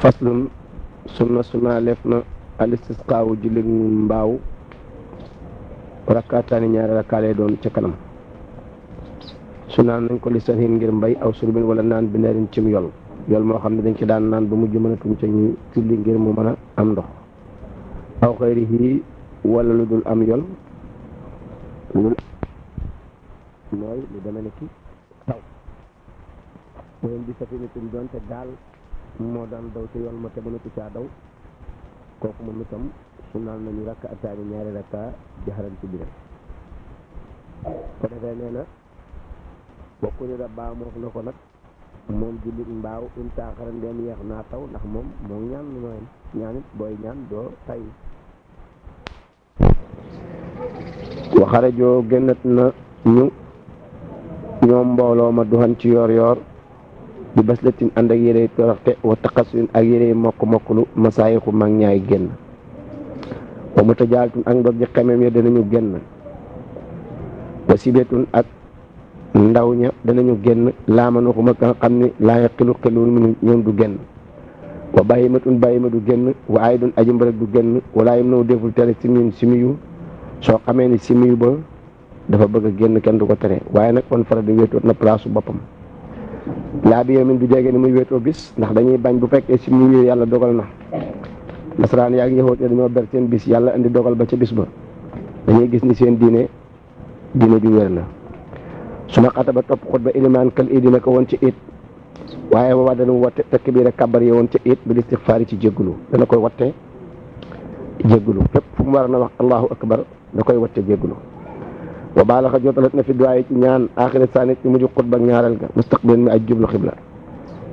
faslun sunna lef na alistisqaawu julli mbaaw rakkaataani ñaari rakkaa lay doon ca kanam sunna nañ ko li sahin ngir mbay aw surbin wala naan bi neerin cim yol moo xam ne dañ ci daan naan ba mujj mënatuñ ca ñu julli ngir mu mën a am ndox aw xayrihi wala lu dul am yol mooy lu deme ne ki taw moom bi safinatin doon te gaal moo daan daw te yoon ma te mënatu caa daw kooku moom itam sunnaal nañu rakka ataani ñaari rakka jaxaran ci biir ko defee nee na bokku ni da baa moof na ko nag moom jullit mbaaw in taaxara ndeem yeex naa taw ndax moom moo ñaan lu nooyam ñaanit booy ñaan doo tay waxara joo génnat na ñu ñoom mbooloo ma duxan ci yoor yoor bi baslatin ànd ak yére toroxte wa taqasuin ak yére mokk-mokklu masaayixu mag ñaay génn wa mutajaalatun ak ndog ji xemeem ya danañu génn wa sibetun ak ndaw ña danañu génn laamanuxuma ka nga xam ni laa yaqilu xelul minu ñoom du génn wa bahimatun bahima du génn wa aydun aji mbërëg du génn walaa yim naw deful tere simiyu soo xamee ni simiyu ba dafa bëgg a génn kenn du ko tere waaye nag on fara di wéetoot na place boppam laa bi yow min du jege ni muy wéetoo bis ndax dañuy bañ bu fekkee simiyu yàlla dogal na nasaraan yaa ngi yaxoot dañoo ber seen bis yàlla indi dogal ba ca bis ba dañuy gis ni seen diine ju wér la su ma xata ba topp xutba ilimaan kal idi na ko woon ci it waaye boobaa dana watte takbiira kabar yi woon ci it bi istixfaar yi ci jéggulu dana koy watte jéggulu fépp fu mu war na wax allahu akbar da koy watte jéggulu wa baalaxa jotalat na fi duwaay ci ñaan aaxira saani ci mujj xutba ak ñaareel ga mustaqbil mi aj jublu xibla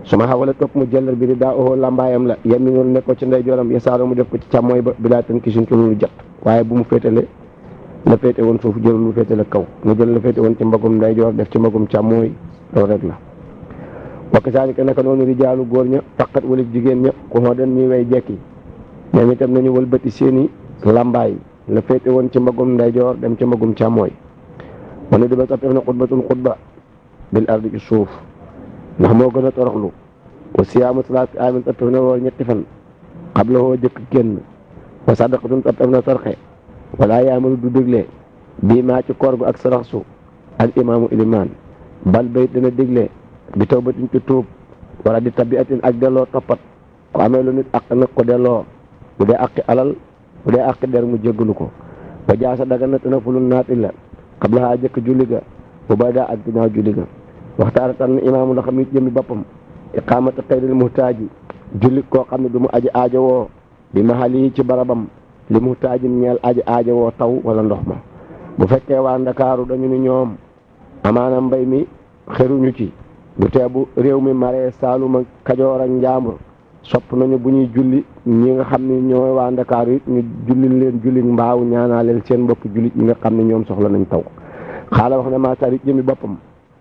su ma xawala topp mu jëllar bi di daa oxoo lambaayam la yaminul ne ko ci ndeyjooram yasaaro mu def ko ci càmmooy ba bilaa tan kisin ci loolu jot waaye bu mu féetale la féete woon foofu jëlul lu féetale kaw mu jël la féete woon ci mbagum ndeyjoor def ci mbagum càmmooy loolu rek la wakk saalika naka noonu rijaalu góor ña faqat walif jigéen ña ku xoo den ñuy way jekki ñoom itam nañu wëlbati seeni lambaay la féete woon ci mbagum ndeyjoor dem ci mbagum càmmooy wane di ba sax def na xutbatul xutba bil ardi ci suuf ndax moo gën a toroxlu wa siyaamu salaati amin tattaf na woor ñetti fan xabla woo jëkk génn wa sadaqatun tattaf na sarxe wala yaamalu du déglee bii maa ci koor gu ak saraxsu al imaamu ilimaan bal bayt dana déglee bi tawbatin ci tuub wala di tabiatin ak delloo toppat ko amee lu nit ak nag ko delloo bu dee aqi alal bu dee aqi der mu jéggalu ko wa jaasa daga na tana fulun naati la xabla haa jëkk julli ga bu bay daa ak ginnaaw julli ga waxtaara tan imaamu la xam it jëmmi boppam iqaamata xayril muhtaaji julli koo xam ne du mu aji aajowoo bi mahali ci barabam li muhtaajin ñeel aji aajowoo taw wala ndox ma bu fekkee waa ndakaaru dañu ni ñoom amaana mbay mi xeruñu ci bu teebu réew mi maree saaluma kajoor ak njaambur sopp nañu bu ñuy julli ñi nga xam ne ñooy waa ndakaaru it ñu jullil leen julli mbaaw ñaanaa leen seen mbokki jullit ñi nga xam ne ñoom soxla nañ taw xaala wax ne maataar it jëmmi boppam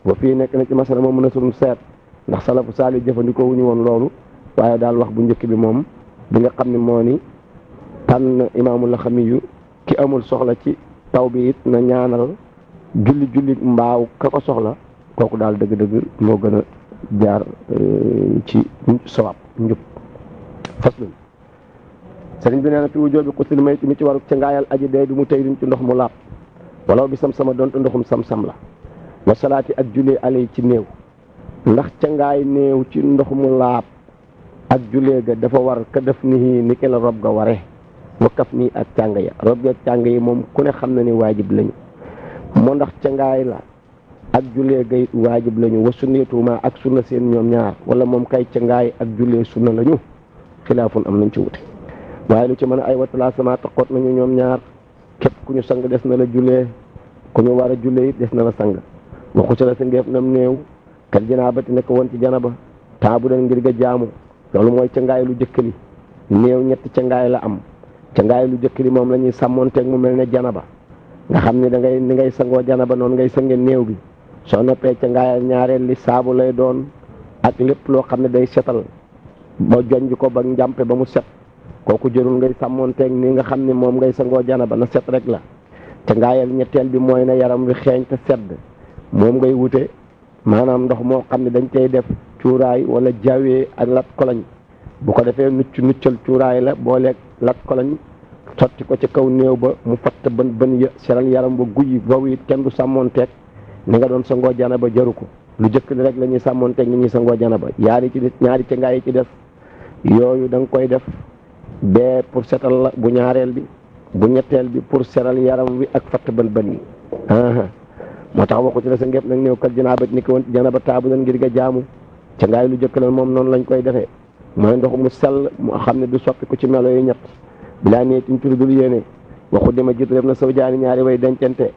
ba fii nekk na ci masala moom mën a sunu seet ndax salafu saali jëfandikoo wuñu woon loolu waaye daal wax bu njëkk bi moom bi nga xam ne moo ni tànn imaamul la xamiyu ki amul soxla ci taw bi it na ñaanal julli mbaaw ka ko soxla kooku daal dëgg-dëgg moo gën a jaar ci sawab njub faslun sëriñ bi nee na fi wujoo bi xusil may mi ci waru ca ngaayal aji dee du mu tey ci ndox mu laab walaw bi sam-sama doonte ndoxum sam-sam la wa salaati ak jullee alay ci néew ndax ca ngaay néew ci ndox mu laab ak jullee ga dafa war ka def ni ki la rob ga ware wa kaf nii ak càng ya rob ga ak càng yi moom ku ne xam na ni waajib lañu moo ndax ca ngaay la ak jullee ga waajib lañu wa sunniyatuma ak sunna seen ñoom ñaar wala moom kay ca ngaay ak jullee sunna lañu xilaafun am nañ ci wute waaye lu ci mën a ay watala sama taxoot nañu ñoom ñaar képp ku ñu sang des na la jullee ku ñu war a jullee it des na la sang waxu sa la sa ngeef nam néew kat janaabati nekk woon ci janaba temps bu den ngir ga jaamu loolu mooy cangaay lu jëkkali néew ñetti cangaay la am cangaay lu jëkkali moom la ñuy sàmmoonteeg mu mel ne janaba nga xam ne ni ngay sangoo janaba noonu ngay sange néew bi soo noppee cangaayal ñaareel li saabu lay doon ak lépp loo xam ne day setal ba jonj ko ba njàmpe ba mu set kooku jërul ngay sàmmoonteeg ni nga xam ne moom ngay sangoo janaba na set rek la cangaayal ñetteel bi mooy na yaram wi xeeñ te sedd moom ngay wute maanaam ndox moo xam ne dañ cay def cuuraay wala jawee ak lat koloñ bu ko defee nuccal cuuraay la booleeg lat ko lañ sotti ko ci kaw néew ba mu fatt bën ya seral yaram ba guy boobu it kenn du sàmmoonteeg ni nga doon sangoo janaba jaru ko lu jëkk li rek la ñuy sàmmoonteeg ni ñuy sangoo janaba ñaari ca ngaay yi ci des yooyu da nga koy def bee pour setal la bu ñaareel bi bu ñetteel bi pour seral yaram wi ak fatt bën yi moo tax waxu ci la sa ngépp nag néew kat janaaba ni ko woon janaba taabu lan ngir nga jaamu ca ngaay lu jëkk la moom noonu lañ koy defee mooy ndox mu sell mu xam ne du soppi ko ci melo yu ñett bilaa nee tiñ turi dul yéene waxu dima jiitu def na saw jaani ñaari way dencante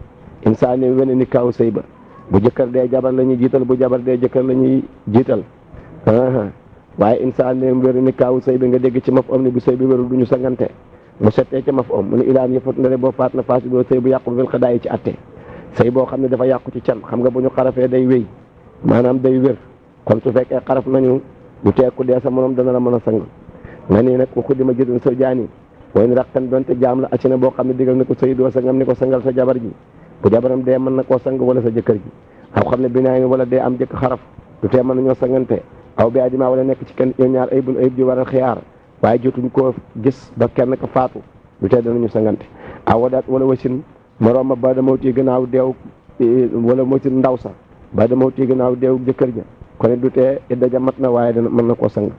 insaan ne wene ni kaaw sëy ba bu jëkkër dee jabar la ñuy jiital bu jabar dee jëkkër la ñuy jiital waaye insaan ne wéru ni kaaw sëy bi nga dégg ci maf om ni bu sëy bi wéru du ñu sangante mu settee ca maf om mu ne ilaan yëfat ndare boo faat na faasi doo sëy bu yàqu fil xadaay ci atte sëy boo xam ne dafa yàqu ci can xam nga bu ñu xarafee day wéy maanaam day wér kon su fekkee xaraf nañu bu teeku dee sa morom dana la mën a sang nga nii nag waxu dima jiitu saw jaani way ni rakkan donte jaam la acci na boo xam ne digal na ko sëy doo sangam ni ko sangal sa jabar ji bu jabaram dee mën na koo sang wala sa jëkkër ji aw xam ne binaay ni wala dee am jëkk xaraf du tee mën nañoo sangante aw bi adima wala nekk ci kenn ñoom ñaar ayibun ayib ji war a xiyaar waaye jotuñ koo gis ba kenn ko faatu du tee danañu sangante aw wadaat wala wasin moroom ma ba damawtii gannaaw deew wala wasin ndaw sa ba damawtii gannaaw deew jëkkër ja kon du tee idda ja mat na waaye dana mën na koo sang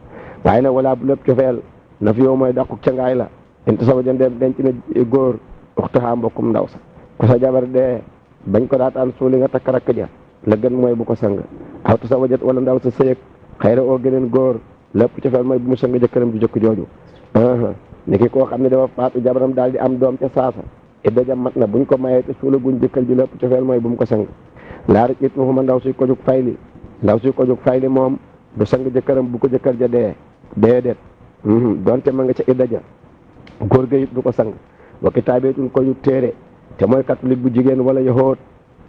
waaye nag wala bu lépp cofeel na fi yow mooy dàqu cangaay la inte sama jëndee denc na góor waxtaxaa mbokkum ndaw sa ku sa jabar dee bañ ko daataan suuli nga takk rakk ja la gën mooy bu ko sang aw ta sa wajat wala ndaw sa sëyëg xëy na oo geneen góor lépp cofeel mooy bu mu sang jëkkëram ju jëkk jooju ni ki koo xam ne dafa faatu jabaram daal di am doom ca saasa idda ja mat na buñ ko mayee te suula guñ jëkkër ji lépp cofeel mooy bu mu ko sang laara it waxuma ndaw suy ko jug fayli ndaw suy ko jug fayli moom du sang jëkkëram bu ko jëkkër ja dee déedéet donte ma nga ca idda ja góor ga it du ko sang wa kitaabeetul ko yu téere te mooy catholique bu jigéen wala yahood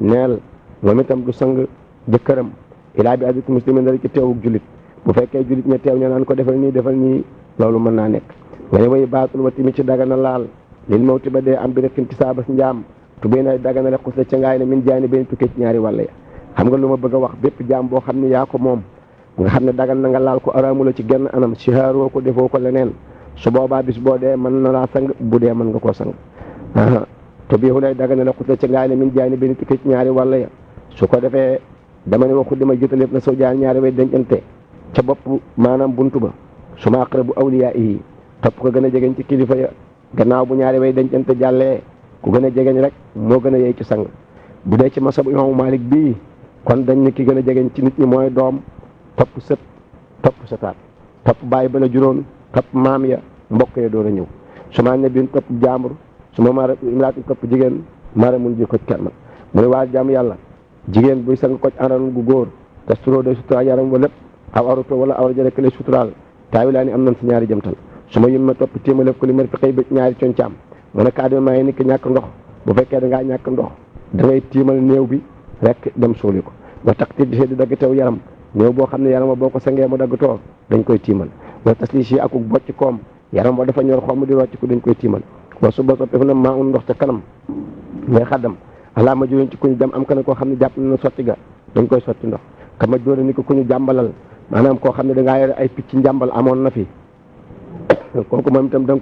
neel moom itam du sang jëkkëram ilaa bi abiku muslimin dara ci teewuk julit bu fekkee julit ña teew ña naan ko defal nii loolu mën naa nekk nga ne way baatul wa timi ci dagana laal lil mawti ba dee am bi rekkin ci saabas njaam tubéy na dagana rek xus la ca ngaay ne min jaani benn tukkee ci ñaari wàlla ya xam nga lu ma bëgg a wax bépp jaam boo xam ne yaa ko moom nga xam ne dagan na nga laal ko araamu la ci genn anam sihaaroo ko defoo ko leneen su boobaa bis boo dee mën na laa sang bu dee mën nga koo sang te bii lay dagana la xus la ca ngaay ne min jaani benn tukkee ci ñaari wàlla ya su ko defee dama ne waxu dima jiital lépp na saw jaani ñaari way dencante ca bopp maanaam buntu ba su ma aqrabu awliyaa yi topp ko gën a jegeñ ci kilifa ya gannaaw bu ñaari way dencante jàllee ku gën a jegeñ rek moo gën a yey ci sang bu dee ci masabu imaamu Malik bii kon dañ ne ki gën a jegeñ ci nit ñi mooy doom topp sët topp sëtaat topp bàyyi bala juróom topp maam ya mbokk ya doon a ñëw su ma ne bin topp jaambur su ma mara imraati topp jigéen mara mun ji ko kermal mu ne waa jaam yàlla jigéen buy sang ko aran gu góor te suroo day sutura yaram wa lépp aw aruto wala awar jërek lay suturaal taawi laa ni am nañ si ñaari jëmtal su ma yim ma topp téemalef ko li mar fi xëy ba ñaari concaam mu ne kaa dima maa ngi ni ki ñàkk ndox bu fekkee da ngaa ñàkk ndox da ngay tiimal néew bi rek dem suuli ko wa tax ti di dagg teew yaram néew boo xam ne yaram wa boo ko sangee mu dagg too dañ koy tiimal wa tas li si akuk bocc koom yaram wa dafa ñor xomm di rocc ko dañ koy tiimal wa su ba soppif na maa un ndox ca kanam ngay xaddam alaa ma jóoleen ci ku ñu dem am ka ne koo xam ne jàpp na sotti ga dañ koy sotti ndox ka ma jóore ni ko ku ñu jàmbalal maanaam koo xam ne da ngaa yore ay picc njàmbal amoon na fi kooku moom itam da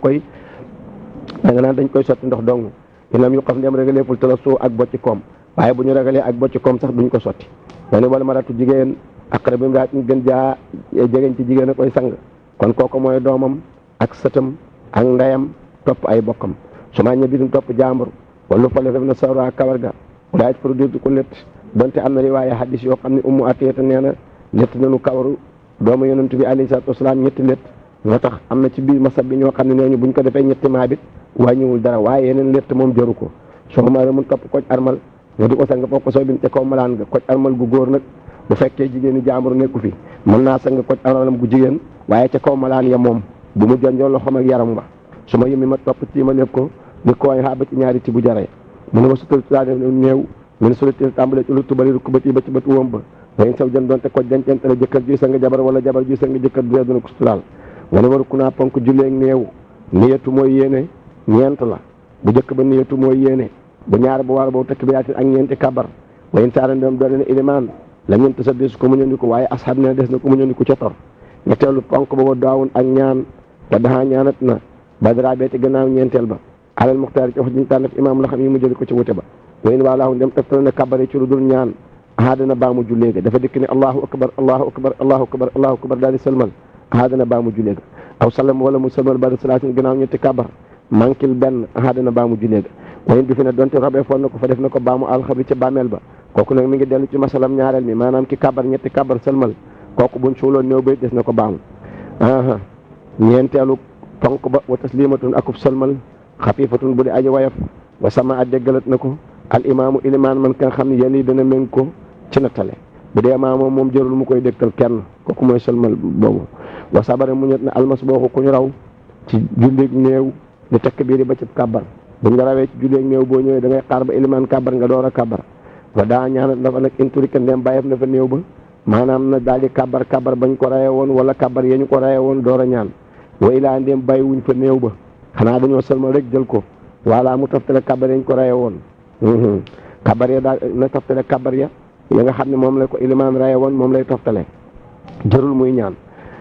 nga naan dañ koy sotti ndox dong inam yu xaf ndem régaleeful te la suu ak bocci koom waaye bu ñu ragalee ak bocci koom sax duñ ko sotti ma ne wala maratu jigéen aqrab bi mraat gën jaa jegeñ ci jigéen a koy sang kon kooku mooy doomam ak sëtam ak ndeyam topp ay bokkam su ma ñe bitum topp jàmbur wala fale fef na sawra kawar ga daa it produit ko létt donte am na riwaaye hadis yoo xam ne ummu atiyata nee na létt nañu kawaru doomu yonent bi alayhi salaatu wasalaam ñetti létt moo tax am na ci biir masab bi ñoo xam ne ñooñu buñ ko defee ñetti maabit wàññiwul dara waaye yeneen létt moom jaru ko soo ma mun topp koc armal nga di ko sang foofu ko soo bin te kaw malaan nga koc armal gu góor nag bu fekkee jigéeni jàmbur nekku fi mën naa sang koc armalam gu jigéen waaye ca kaw malaan ya moom bu mu jonjoo loxoom ak yaram ba su ma yëmi ma topp tiima lépp ko di kooñ xaa ba ci ñaari ti bu jaree mu ne ma sutal daa def néew mu ne sulatil tàmbale ci lu tubali rukk ba ci ba ci batu wóom ba wayen saw jën doonte koc dencente la jëkkër juy sang jabar wala jabar juy sang jëkkër du duna ko suturaal wane waru ku naa ponk julleeg néew niyatu mooy yéene ñeent la bu jëkk ba niyatu mooy yéene bu ñaar bu war boo tekk bi yaatin ak ñeenti kabar wayen saara ndem doole ne ilimaan la ñeent sa des ko mu ñëndiku waaye ashab ne des na ko mu ñëndiku ca tor ñetteelu ponk ba wa daawun ak ñaan wa daxaa ñaanat na badara beete gannaaw ñeenteel ba alal muxtaar ci wax diñu tànn imaam la xam yi mu jëli ko ci wute ba wayn waalaahu dem teftal na kabare ci lu dul ñaan ahaadana baa mu jullee ga dafa dikk ne allahu akbar allahu akbar allahu akbar allahu akbar daal di sëlmal ahaadana baa mu jullee ga aw salam wala mu sëlmal ba salaatin gannaaw ñetti kabar mankil benn ahaadana baa mu jullee ga wayn bi fi ne donte robee foon na ko fa def na ko baa mu alxabri ca bàmmeel ba kooku nag mi ngi dellu ci masalam ñaareel mi maanaam ki kabar ñetti kabar sëlmal kooku buñ suuloon néew bay des na ko baamu ñeenteelu ponk ba wa taslimatun akub sëlmal xafifatun bu di aji wayaf wa sama a déggalat na ko al imaamu ilimaan man ka nga xam ne yéen yi dana méng ko ci nattale bu dee maa moom jërul mu koy dégtal kenn kooku mooy sëlmal boobu wa sabara mu ñet na almas booxu ku ñu raw ci julleeg néew di tekk biiri ba ci kàbbar buñ la rawee ci julleeg néew boo ñëwee da ngay xaar ba ilimaan kàbbar nga door a kàbbar wa daa ñaanat dafa nag inturika ndem bàyyef na fa néew ba maanaam na daal di kàbbar bañ ko raye woon wala kàbbar yee ñu ko raye woon door a ñaan wa ilaa ndem bàyyi wuñ fa néew ba xanaa dañoo sëlmal rek jël ko wala mu toftale kàbbar yañ ko raye woon kàbbar ya daal na toftale kàbbar ya nga xam ne moom la ko ilimaan raye woon moom lay toftale jërul muy ñaan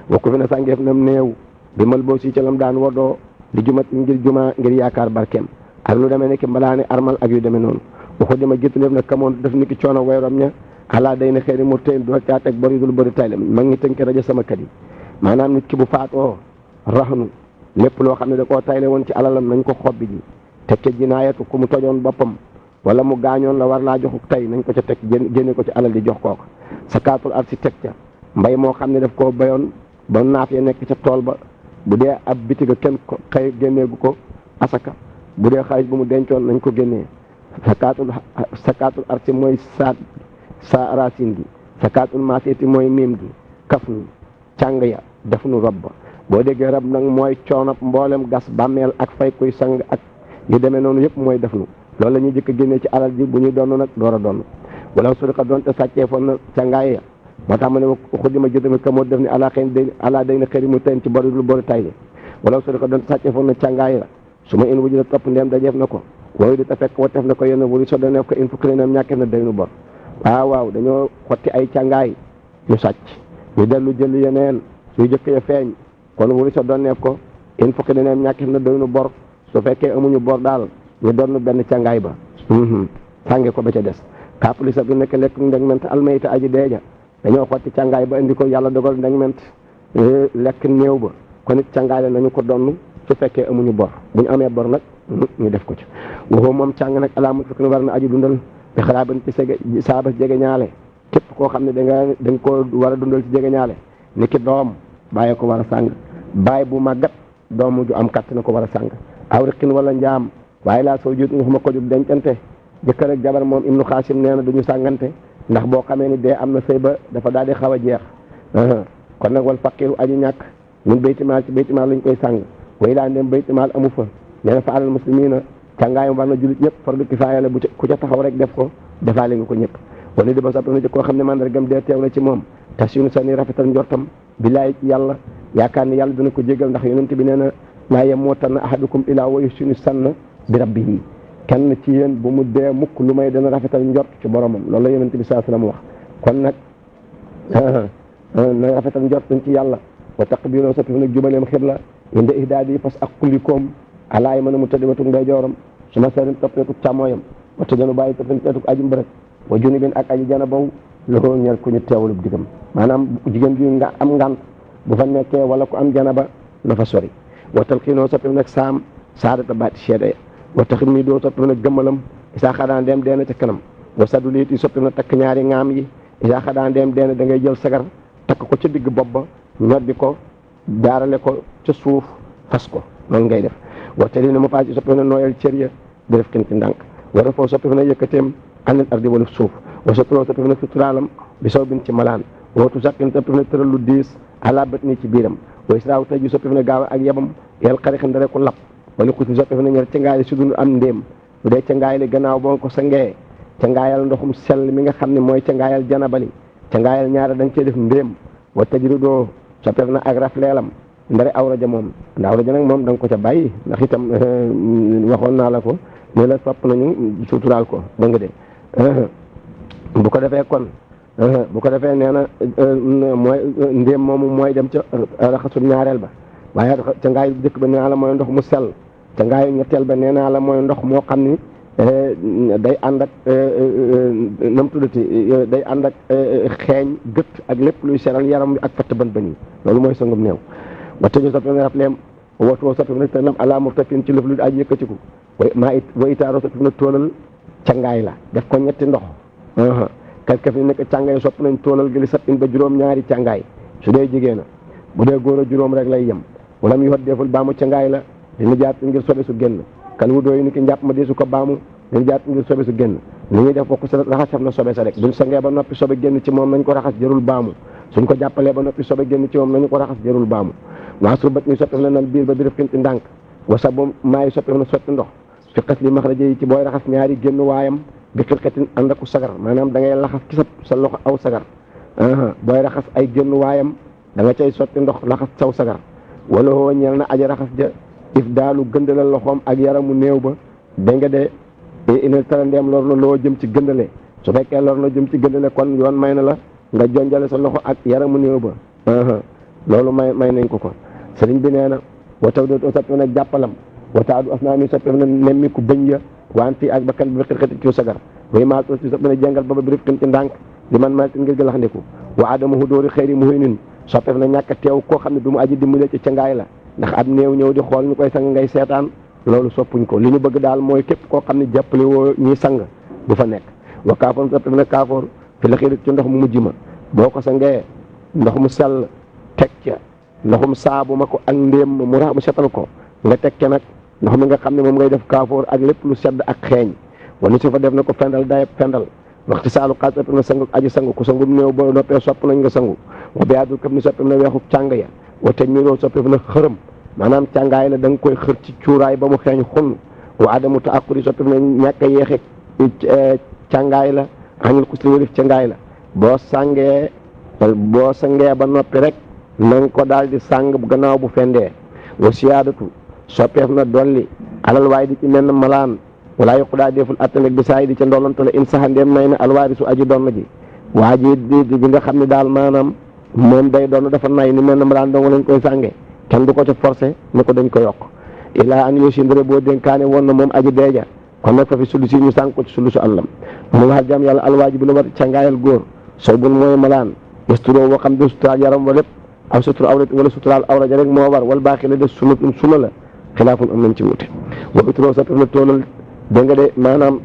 wa ko fi ne sàngeef nam néew bi mal boo si ca lam daan wodoo di jumat ngir juma ngir yaakaar barkeem ak lu demee nekk mbalaani armal ak yu demee noonu waxu dima géttuléef na kamoon def ni ki coono wayrom ña alaa day na xëyri mu tëyn doo caa teg bari dul bëri tayle ma ngi tënki rajo sama kat yi maanaam nit ki bu faatoo raxnu lépp loo xam ne da koo tayle woon ci alalam nañ ko xobbi ji teg ca jinaayatu ku mu tojoon boppam wala mu gaañoon la war laa joxu tey nañ ko ca teg génne ko ci alal di jox kooku sakaatul ar si teg ca mbay moo xam ne daf koo bayoon ba naaf ya nekk ca tool ba bu dee ab bitiga kenn ko xëy génneegu ko asaka bu dee xaalis bu mu dencoon nañ ko génnee sakaatul ar si mooy sa racine gi sakaatul maasiyati mooy miim gi kaf nu càng ya def nu rob ba boo déggee rab nag mooy coonab mboolem gas bàmmeel ak fay kuy sang ak yu demee noonu yëpp mooy def nu loolu la ñuy jëkk génnee ci alal ji bu ñuy donn nag door a donn wala suriqa doonte sàccee foon na càngaay ya moo tax ma ne xuddima jëdami ka moo def ni ala day na xëri mu ten ci bori lu bori tay wala suriqa doonte sàccee foon na càngaay la su ma in wuju la topp ndeem dajeef na ko wooyu di ta fekk wa tef na ko yenn wuli so daneef ko in fukki ne nam ñàkkee na day nu bor waaw dañoo xotti ay càngaay ñu sàcc ñu dellu jël yeneen suy jëkk ya feeñ kon wuli sa donneef ko in fukki neneem ñàkkif na doy nu bor su fekkee amuñu bor daal ñu doon benn càngaay ba sànge ko ba ca des kaapuli sa bi nekk lekk ndeg ment almayta aji deeja dañoo xotti càngaay ba indi ko yàlla dogal ndeg ment lekk néew ba kon it càngaay la nañu ko donn su fekkee amuñu bor bu ñu amee bor nag ñu def ko ci waxoo moom càng nag alaamut fekk na war na aji dundal te xalaa ban ci saaba jege ñaale képp koo xam ne dañ ko war a dundal ci jege ñaale ni ki doom bàyyi ko war a sàng bàyyi bu màggat doomu ju am katt na ko war a sàng aw riqin wala njaam waaye laa soo jiit nga xama ko jub dencante jëkkër ak jabar moom ibnu xaasim nee na duñu sàngante ndax boo xamee ni dee am na sëy ba dafa daal di xaw a jeex kon nag wal faqiru aji ñàkk ñun baytimaal ci baytimaal lañ koy sàng way laa ndem baytimaal amu fa nee na fa alal muslimina càngaayam war na julit ñëpp fardu kifaaya la bu ku ca taxaw rek def ko defaale nga ko ñëpp wala di ba sopp na ci koo xam ne mandargam dee teew na ci moom tasinu sani rafetal njortam billaay ci yàlla yaakaar ni yàlla dina ko jégal ndax yonent bi nee na laa yamuutanna ahadukum ilaa wa yuhsinu sanna bi rabbihi kenn ci yéen bu mu dee mukk lu may dana rafetal njort ci boromam loolu la yonent bi sallallahu alayhi wasallam wax kon nag na rafetal njort ci yàlla wa taqbilu sotti nag jubaleem xibla inde ihdaadi fas ak kullikoom alaay mën a mu tëddimatug ndeyjooram su ma seerin toppeetug càmmooyam wa tëjanu bàyyi toppeetug aji mbërëg wa junubin ak aji jana baw loolu ñel ku ñu teewalub digam maanaam jigéen ju nga am ngant bu fa nekkee wala ku am janaba na fa sori wa talxiinoo soppi nag saadata baati seede ya wa taxit mi doo soppi nag gëmmalam isaa xadaan dem deena ca kanam wa sadu liit yi soppi na takk ñaari ŋaam yi isaa xadaan dem deena da ngay jël sagar takk ko ca digg bopp ba ñoddi ko jaarale ko ca suuf fas ko noonu ngay def wa te dina mu paas yi soppi na nooyal cër ya di def kin ci ndànk wa refoo soppi na yëkkateem anil ardi wala suuf wa soturoo soppi na suturaalam bi saw bin ci malaan wootu sàkkin soppi na tëral lu diis ala bët nii ci biiram wa israaw tey ji soppi na gaaw ak yebam yel xarixin dara ko lap wala xuti soppi na ñer ca ngaay si dund am ndéem bu dee ca ngaay li gannaaw boo ko sangee ca ngaayal ndoxum sell mi nga xam ne mooy ca ngaayal janabali ca ngaayal ñaara dañ cee def ndéem wa tajri doo soppi na ak rafleelam ndare awraja moom ndax awraja nag moom da nga ko ca bàyyi ndax itam waxoon naa la ko ne la sopp nañu suturaal ko ba nga de bu ko defee kon bu ko defee nee na mooy ndéem moomu mooy dem ca raxasum ñaareel ba waaye ca ngaayu jëkk ba nee naa la mooy ndox mu sell ca ngaayu ñetteel ba nee naa la mooy ndox moo xam ni day ànd ak nam tuddati day ànd ak xeeñ gët ak lépp luy seral yaram bi ak fatt bën bën yi loolu mooy sangum néew wa tëjo soppi na rafleem wootoo soppi na tanam ala murtafin ci lëf lu aj yëkkatiku wa itaaro soppi na tóolal cangaay la def ko ñetti ndox kaf ni nekk càngaay sopp nañ tóolal gi li sapin ba juróom-ñaari càngaay su dee jigéen a bu dee góor a juróom rek lay yem wala muy wat deful baamu cangaay la dina jaat ngir sobe su génn kan wu dooyu ni ki njàpp ma deesu ko baamu dina jaat ngir sobe su génn li ñuy def bokk sa raxas na sobe sa rek buñ sangee ba noppi sobe génn ci moom nañ ko raxas jërul baamu suñ ko jàppalee ba noppi sobe génn ci moom nañu ko raxas jërul baamu waasu bat ni soppif na nan biir ba birëf kinti ndànk wasa bo maayi soppif na sotti ndox fi xas li maxraja yi ci booy raxas ñaari génn waayam bi xirxatin ànd aku sagar maanaam da ngay laxas ci sa loxo aw sagar booy raxas ay génn waayam da nga cay sotti ndox laxas saw sagar wala woo ñeel na aja raxas ja if daalu gëndale loxoom ak yaramu néew ba da nga de inel tara ndeem lor na loo jëm ci gëndale su fekkee lor na jëm ci gëndale kon yoon may na la nga jonjale sa loxo ak yaramu néew ba loolu may nañ ko sëriñ bi nee na wataw dootoo soppif na jàppalam wataadu asnaami soppif na nemmiku bëñ ya wanti ak bakkan bi xirxati ci sagar way maa toos ci sopp na jàngal ba bi rifkin ci ndànk di man malti ngir gëlax ndiku wa adama hu dóori xëyri mu nin soppif na ñàkk teew koo xam ne du mu aji dimbale ci cangaay la ndax ab néew ñëw di xool ñu koy sang ngay seetaan loolu soppuñ ko li ñu bëgg daal mooy képp koo xam ne jàppale woo ñuy sang du fa nekk wa kaafoor soppif na kaafoor fi la xirit ci ndox mu mujj ma boo ko sangee ndox mu sell teg ca ndoxum saabu ma ko ak ndéem mu rax mu setal ko nga teg ca nag ndox mi nga xam ne moom ngay def kaafoor ak lépp lu sedd ak xeeñ wala su fa def na ko fendal dayeb fendal waxti saalu xaal soppif na sangu aji sangu ku sangu néew boo noppee sopp nañ nga sangu wa biyaadul këp ni soppif na weexu càng ya wa te miroo soppif na xërëm maanaam càngaay la da nga koy xër ci cuuraay ba mu xeeñ xunn wa adamu ta akkuri soppif na ñàkk a yeexe càngaay la añul xus li warif càngaay la boo sangee ba noppi rek na nga ko daal di sàng gannaaw bu fendee wa siyaadatu soppeef na dolli alal waay di ci menn malaan walaa yokku daa deful attanek bi saay di ca ndollantale in saxa ndeem nay na alwaari su aji doon ji waa ji di nga xam ne daal maanaam moom day doon dafa nay ni menn malaan dong lañ koy sànge kenn du ko ca forcé ni ko dañ ko yokk ilaa an yosi ndre boo dénkaane woon na moom aji deeja kon nag fa fi sulu si ñu sànk ko ci sulu su àllam mu nga xar jam yàlla alwaaji bi la war cangaayal góor sow bun mooy malaan yasturoo boo xam ne suturaal yaram wa lépp aw sutura awra wala suturaal awra ja rek moo war wal baaxi la des sunna la xilaafun am nañ ci wuute wa uturoo soppif na toolal da nga de maanaam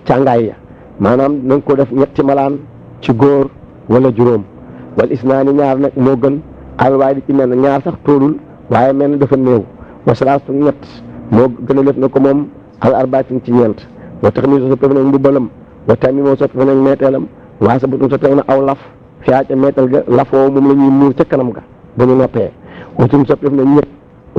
càngaay ya maanaam na nga ko def ñetti malaan ci góor wala juróom wal isnaani ñaar nag moo gën alwaay di ci mel ñaar sax toolul waaye mel na dafa néew wasalaasu ñett moo gën a def na ko moom al arbaatin ci ñeent wa tax mi soppif nañ mbubbalam wa tammi moo soppif nañ meeteelam waa sa butum soppif na aw laf fiyaa ca meetal ga lafoo moom la ñuy muur ca kanam ga ba ñu noppee watum soppif nañ ñëpp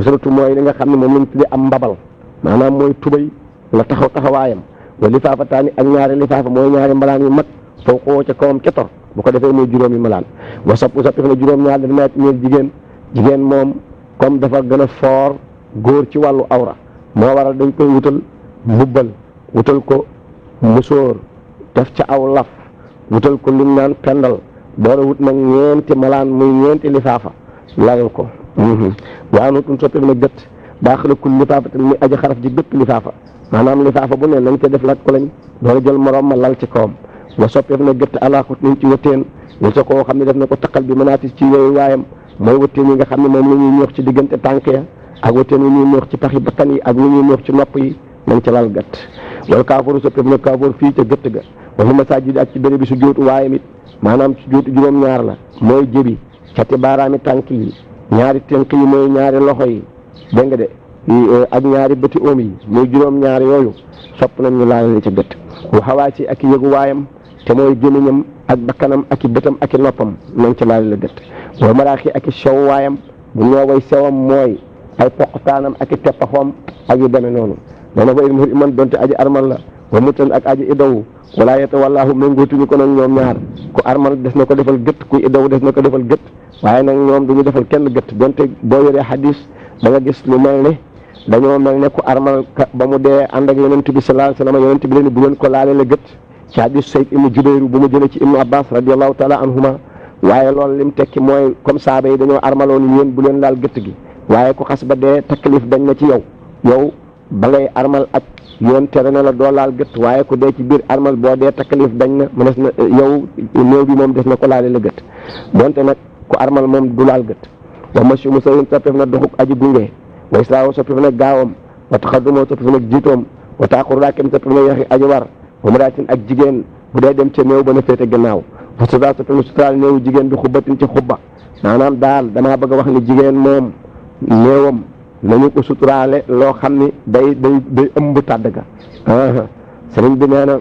surtout mooy li nga xam ne moom lañ tuddee am mbabal maanaam mooy tubay la taxawaayam wa lifaafataani ak ñaari lifaafa mooy ñaari mbalaan yu mag foo xoo ca kawam ca tor bu ko defee muy juróomi malaan wa soppif na juróom-ñaar dafa meet ñeel jigéen moom comme dafa gën a foor góor ci wàllu awra moo waral dañ koy wutal mbubbal wutal ko musóor def ca aw laf wutal ko lim naan pendal door a wut nag ñeenti malaan muy ñeenti lifaafa lalal ko waaw nutun soppif na gët baax la kul lifaafa te muy aji xaraf ji bépp lifaafa maanaam lifaafa bu ne nañ ca def lat ko lañ door a jël morom ma lal ci kawam wa soppif na gët alaaxut niñ ci wëtteen ñu sa koo xam ne def na ko taqal bi manaatis ci yooyu waayam mooy wëtteen yi nga xam ne moom la ñuy ñoox ci diggante tànk ya ak wëtteen yi ñuy ñoox ci paxi bakkan yi ak lu ñuy ñoox ci nopp yi nañ ca lal gët wala kaaforu soppif na kaafor fii ca gëtt ga wala masaajid ak ci béréb bi su jóotu waayam it maanaam su jóotu juróom-ñaar la mooy jëbi cati baaraami tànk yi ñaari tànk yi mooy ñaari loxo yi dégg nga de ak ñaari bëti oom yi muy juróom-ñaar yooyu sopp nañ ñu laalale ci gët wa xawaasi ak i yëgu waayam te mooy gémmiñam ak bakkanam ak i bëtam ak i noppam nañ ci laalale gët wa maraaxi ak i sew waayam bu ñooway sewam mooy ay poqtaanam ak i teppaxoom ak yu demee noonu dana ba il man donte aji armal la wa mutan ak aji idaw wala yeta wallaahu méngootuñu ko nag ñoom ñaar ku armal des na ko defal gët ku idaw des na ko defal gët waaye nag ñoom duñu defal kenn gët donte boo yoree xadis da nga gis lu mel ne dañoo mel ne ku armal ba mu dee ànd ak yonent bi sallallahu alayhi wasallam yonent bi leen bu leen ko laale la gët ci hadis Sayd ibnu Jubayr bu mu jëlee ci ibnu Abbas radiyallahu taala anhuma waaye loolu lim tekki mooy comme saaba yi dañoo armaloon yéen bu leen laal gëtt gi waaye ku xas ba dee taklif dañ na ci yow ba ngay armal ak yoon tere na la doo laal gëtt waaye ku dee ci biir armal boo dee taklif dañ na mënees na yow néew bi moom des na ko laale la gëtt donte nag ku armal moom du laal gëtt wa mashi musayin soppeef na doxuk aji gunge wa islaawo soppeef na gaawam wa taxadumoo soppeef na jiitoom wa taaxur raakim soppeef na yaxi aji war wa muraatin ak jigéen bu dee dem ca néew ba na féete gannaaw fa suda soppeef na suturaal néew jigéen bi xubbatin ci xubba maanaam daal damaa bëgg a wax ni jigéen moom néewam nañu ko suturaale loo xam ni day ëmb tàdd ga sëriñ bi nee na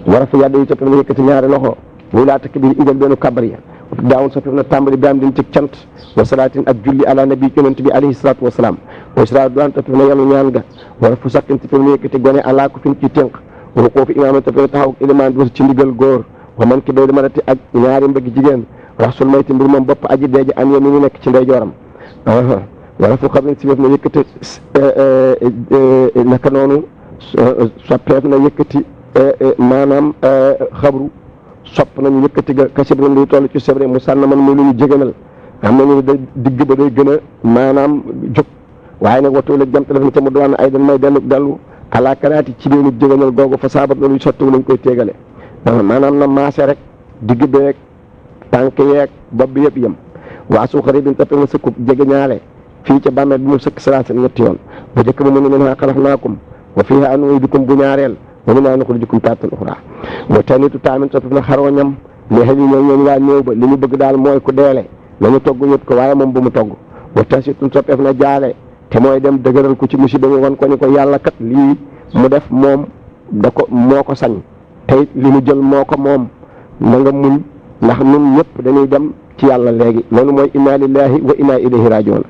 war a fa yàdda yi soppeef na yëkkati ñaari loxo muy laa takk bi injal benn kabar ya daawun soppeef na tàmbali bi am din ci cant wa salaatin ak julli ala nabi yonent bi alayhi salaatu wa salaam wa isra duwaan soppeef na yàlla ñaan ga war a fu sakkin soppeef na yëkkati gone ala ko fin ci tënk waru koo fi imaam soppeef na taxaw ilimaan bi ci ndigal góor wa man ki bay di mënati ak ñaari mbëgg jigéen rasul mayti mbir moom bopp aji deeji an yéen ñu nekk ci ndeyjooram wala fu xam ne si na yëkkati naka noonu soppeef na yëkkati maanaam xabru sopp nañu yëkkati ga kasib nañ luy toll ci sebre mu sànn man muy lu ñu jéganal xam nañu da digg ba day gën a maanaam jóg waaye nag waxtu la jam te def na ca mu doon ay dan may dellu alaakaraati ci biir jéganal googu fa saabat na luy sotti lañ koy téegale maanaam na maase rek digg beeg tànk yeeg bopp bi yëpp yem waa su xarit bi toppee na sëkkub jege ñaale fii ca bàmmeel bi mu sëkk salaasan ñetti yoon bu njëkk ba mu ne minhaa xalaqnaakum wa fiihaa nu'iidukum bu ñaareel wa minhaa nuxrijukum taaratan uxraa wa taniitu taamin soppi na xaroo ñam ne xel yi ñooñu waa néew ba li ñu bëgg daal mooy ku deele nañu togg yët ko waaye moom bu mu togg wa tasitun soppeef na jaale te mooy dem dëgëral ko ci musiba mi wan ko ni ko yàlla kat lii mu def moom moo ko sañ te it li mu jël moo ko moom na nga muñ ndax ñun ñëpp dañuy dem ci yàlla léegi loolu mooy inna lillahi wa inna ilayhi rajiun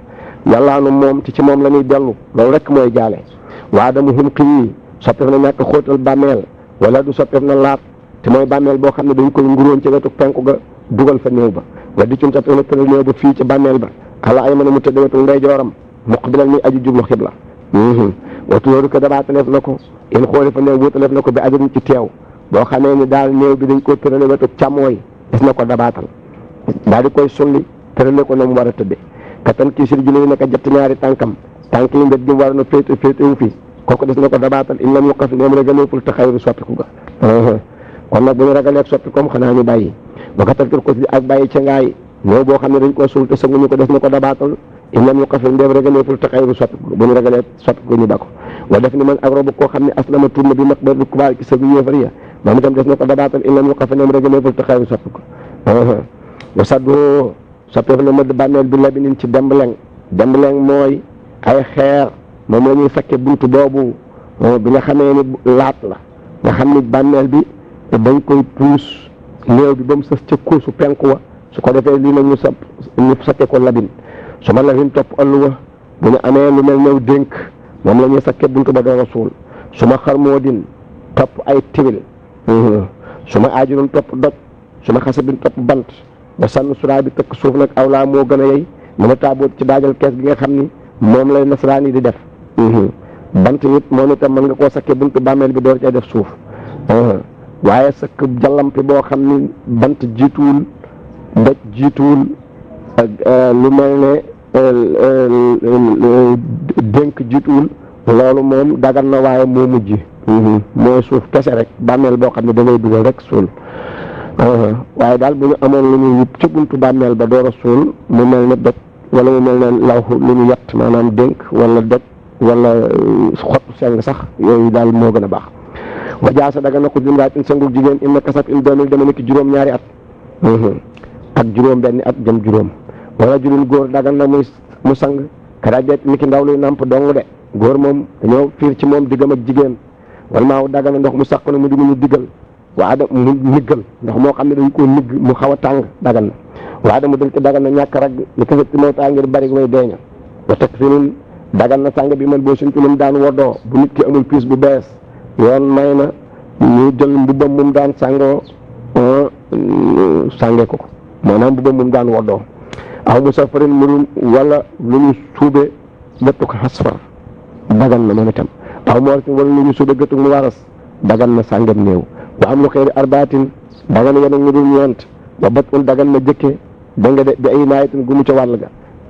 yàllaa nu moom ci moom la ñuy dellu loolu rek mooy jaale waa damu hum xii soppeef na ñàkk xóotal bàmmeel wala du soppeef na laat te mooy bàmmeel boo xam ne dañ koy nguróon ci wetu penku ga dugal fa néew ba wa di cum soppeef na tëral néew ba fii ci bàmmeel ba ala ay mën a mu tëdd wetu ndeyjooram muqbilal muy aju jublu xibla watu loolu ko dabaataleef na ko in xooli fa néew wutaleef na ko bi ajum ci teew boo xamee ni daal néew bi dañ koo tërale wetu càmmooy des na ko dabaatal daal di koy sulli tërale ko na mu war a tëdde katan kii sir julli nekk jett ñaari tànkam tànk yi mbét gi mu war na féetewu fi kooku des na ko dabaatal in lam yuqaf neem ragaleeful te xayru soppiku ga kon nag bu ñu ragaleeg soppi comme xanaa ñu bàyyi ba katalkil ko ak bàyyi ca ngaay néew boo xam ne dañ koo suul te sanguñu ko des na ko dabaatal in lam yuqaf ndeem ragaleeful te xayru soppiku bu ñu ragalee soppiku ñu ba ko wa def ni man ak robu koo xam ne aslama tuub na bi mag ba du kubaar ci sëgu yéefar ya moom itam des na ko dabaatal in lam yuqaf ndeem ragaleeful te xayru soppiku wa saddu soppeef na mëdd bàmmeel bi labinin ci dembleng mooy ay xeer moom la ñuy fekke buntu boobu bi nga xamee ni laat la nga xam ni bàmmeel bi dañ koy puus néew bi ba mu sës ca kuusu penku wa su ko defee lii la ñu sakke ko labin su ma labin topp ëlluwa bu ñu amee lu mel new dénk moom la ñuy sakke buntu ba doon a suul su ma xar moo din topp ay tiwil su ma aajurun topp doj su ma xasabin topp bant ba sànn suraa bi tëkk suuf nag awlaa moo gën a yey mën a taaboot ci daajal kees gi nga xam ni moom lay nasaraan yi di def bant it moom itam mën nga koo sakke buntu bàmmeel bi door cay def suuf waaye sakk jallampi boo xam ni bant jiituwul doj jiituwul lu mel ne dénk jiituwul loolu moom dagan na waaye moo mujj mooy suuf kese rek bàmmeel boo xam ne da ngay dugal rek suul waaye daal bu ñu amoon lu ñu yëpp ci buntu bàmmeel ba door a suul mu mel ne doj wala mu mel ne lawxu lu ñu yett maanaam dénk wala doj wala xottu seng sax yooyu daal moo gën a baax wa jaasa daga na ko jumraatin sangu jigéen inna kasab in doomil dama nekk juróom ñaari at ak juróom benni at jëm juróom wala juróom góor dagan na mu sang karajeet ni ki ndaw luy namp dong de góor moom dañoo fiir ci moom diggam ak jigéen wala maa dagan na ndox mu sàq na mu di mu ñu diggal waa da mu niggal ndox moo xam ne dañ koo nigg mu xaw a tàng dagan na waa da mu dal ci dagan na ñàkk rag li ko ci mawtaa ngir bari way deeña wa teg fi nun dagan na sàng bi man boo suñ ci lu mu daan woddoo bu nit ki amul piis bu bees yoon may na ñu jël mbubbam mu daan sàngoo sànge ko maanaam mbubbam mu daan woddoo aw mu safarin murum wala lu ñu suube gëttu ko xasfar dagan na moom itam aw mu war wala lu ñu suube gëttu mu waras dagan na sàngam néew wa am lu xëyri arbaatin dagan na yeneen ñu dul ñeent wa bat un dagan na jëkke da nga de bi ay naayitin gu mu ca wàll ga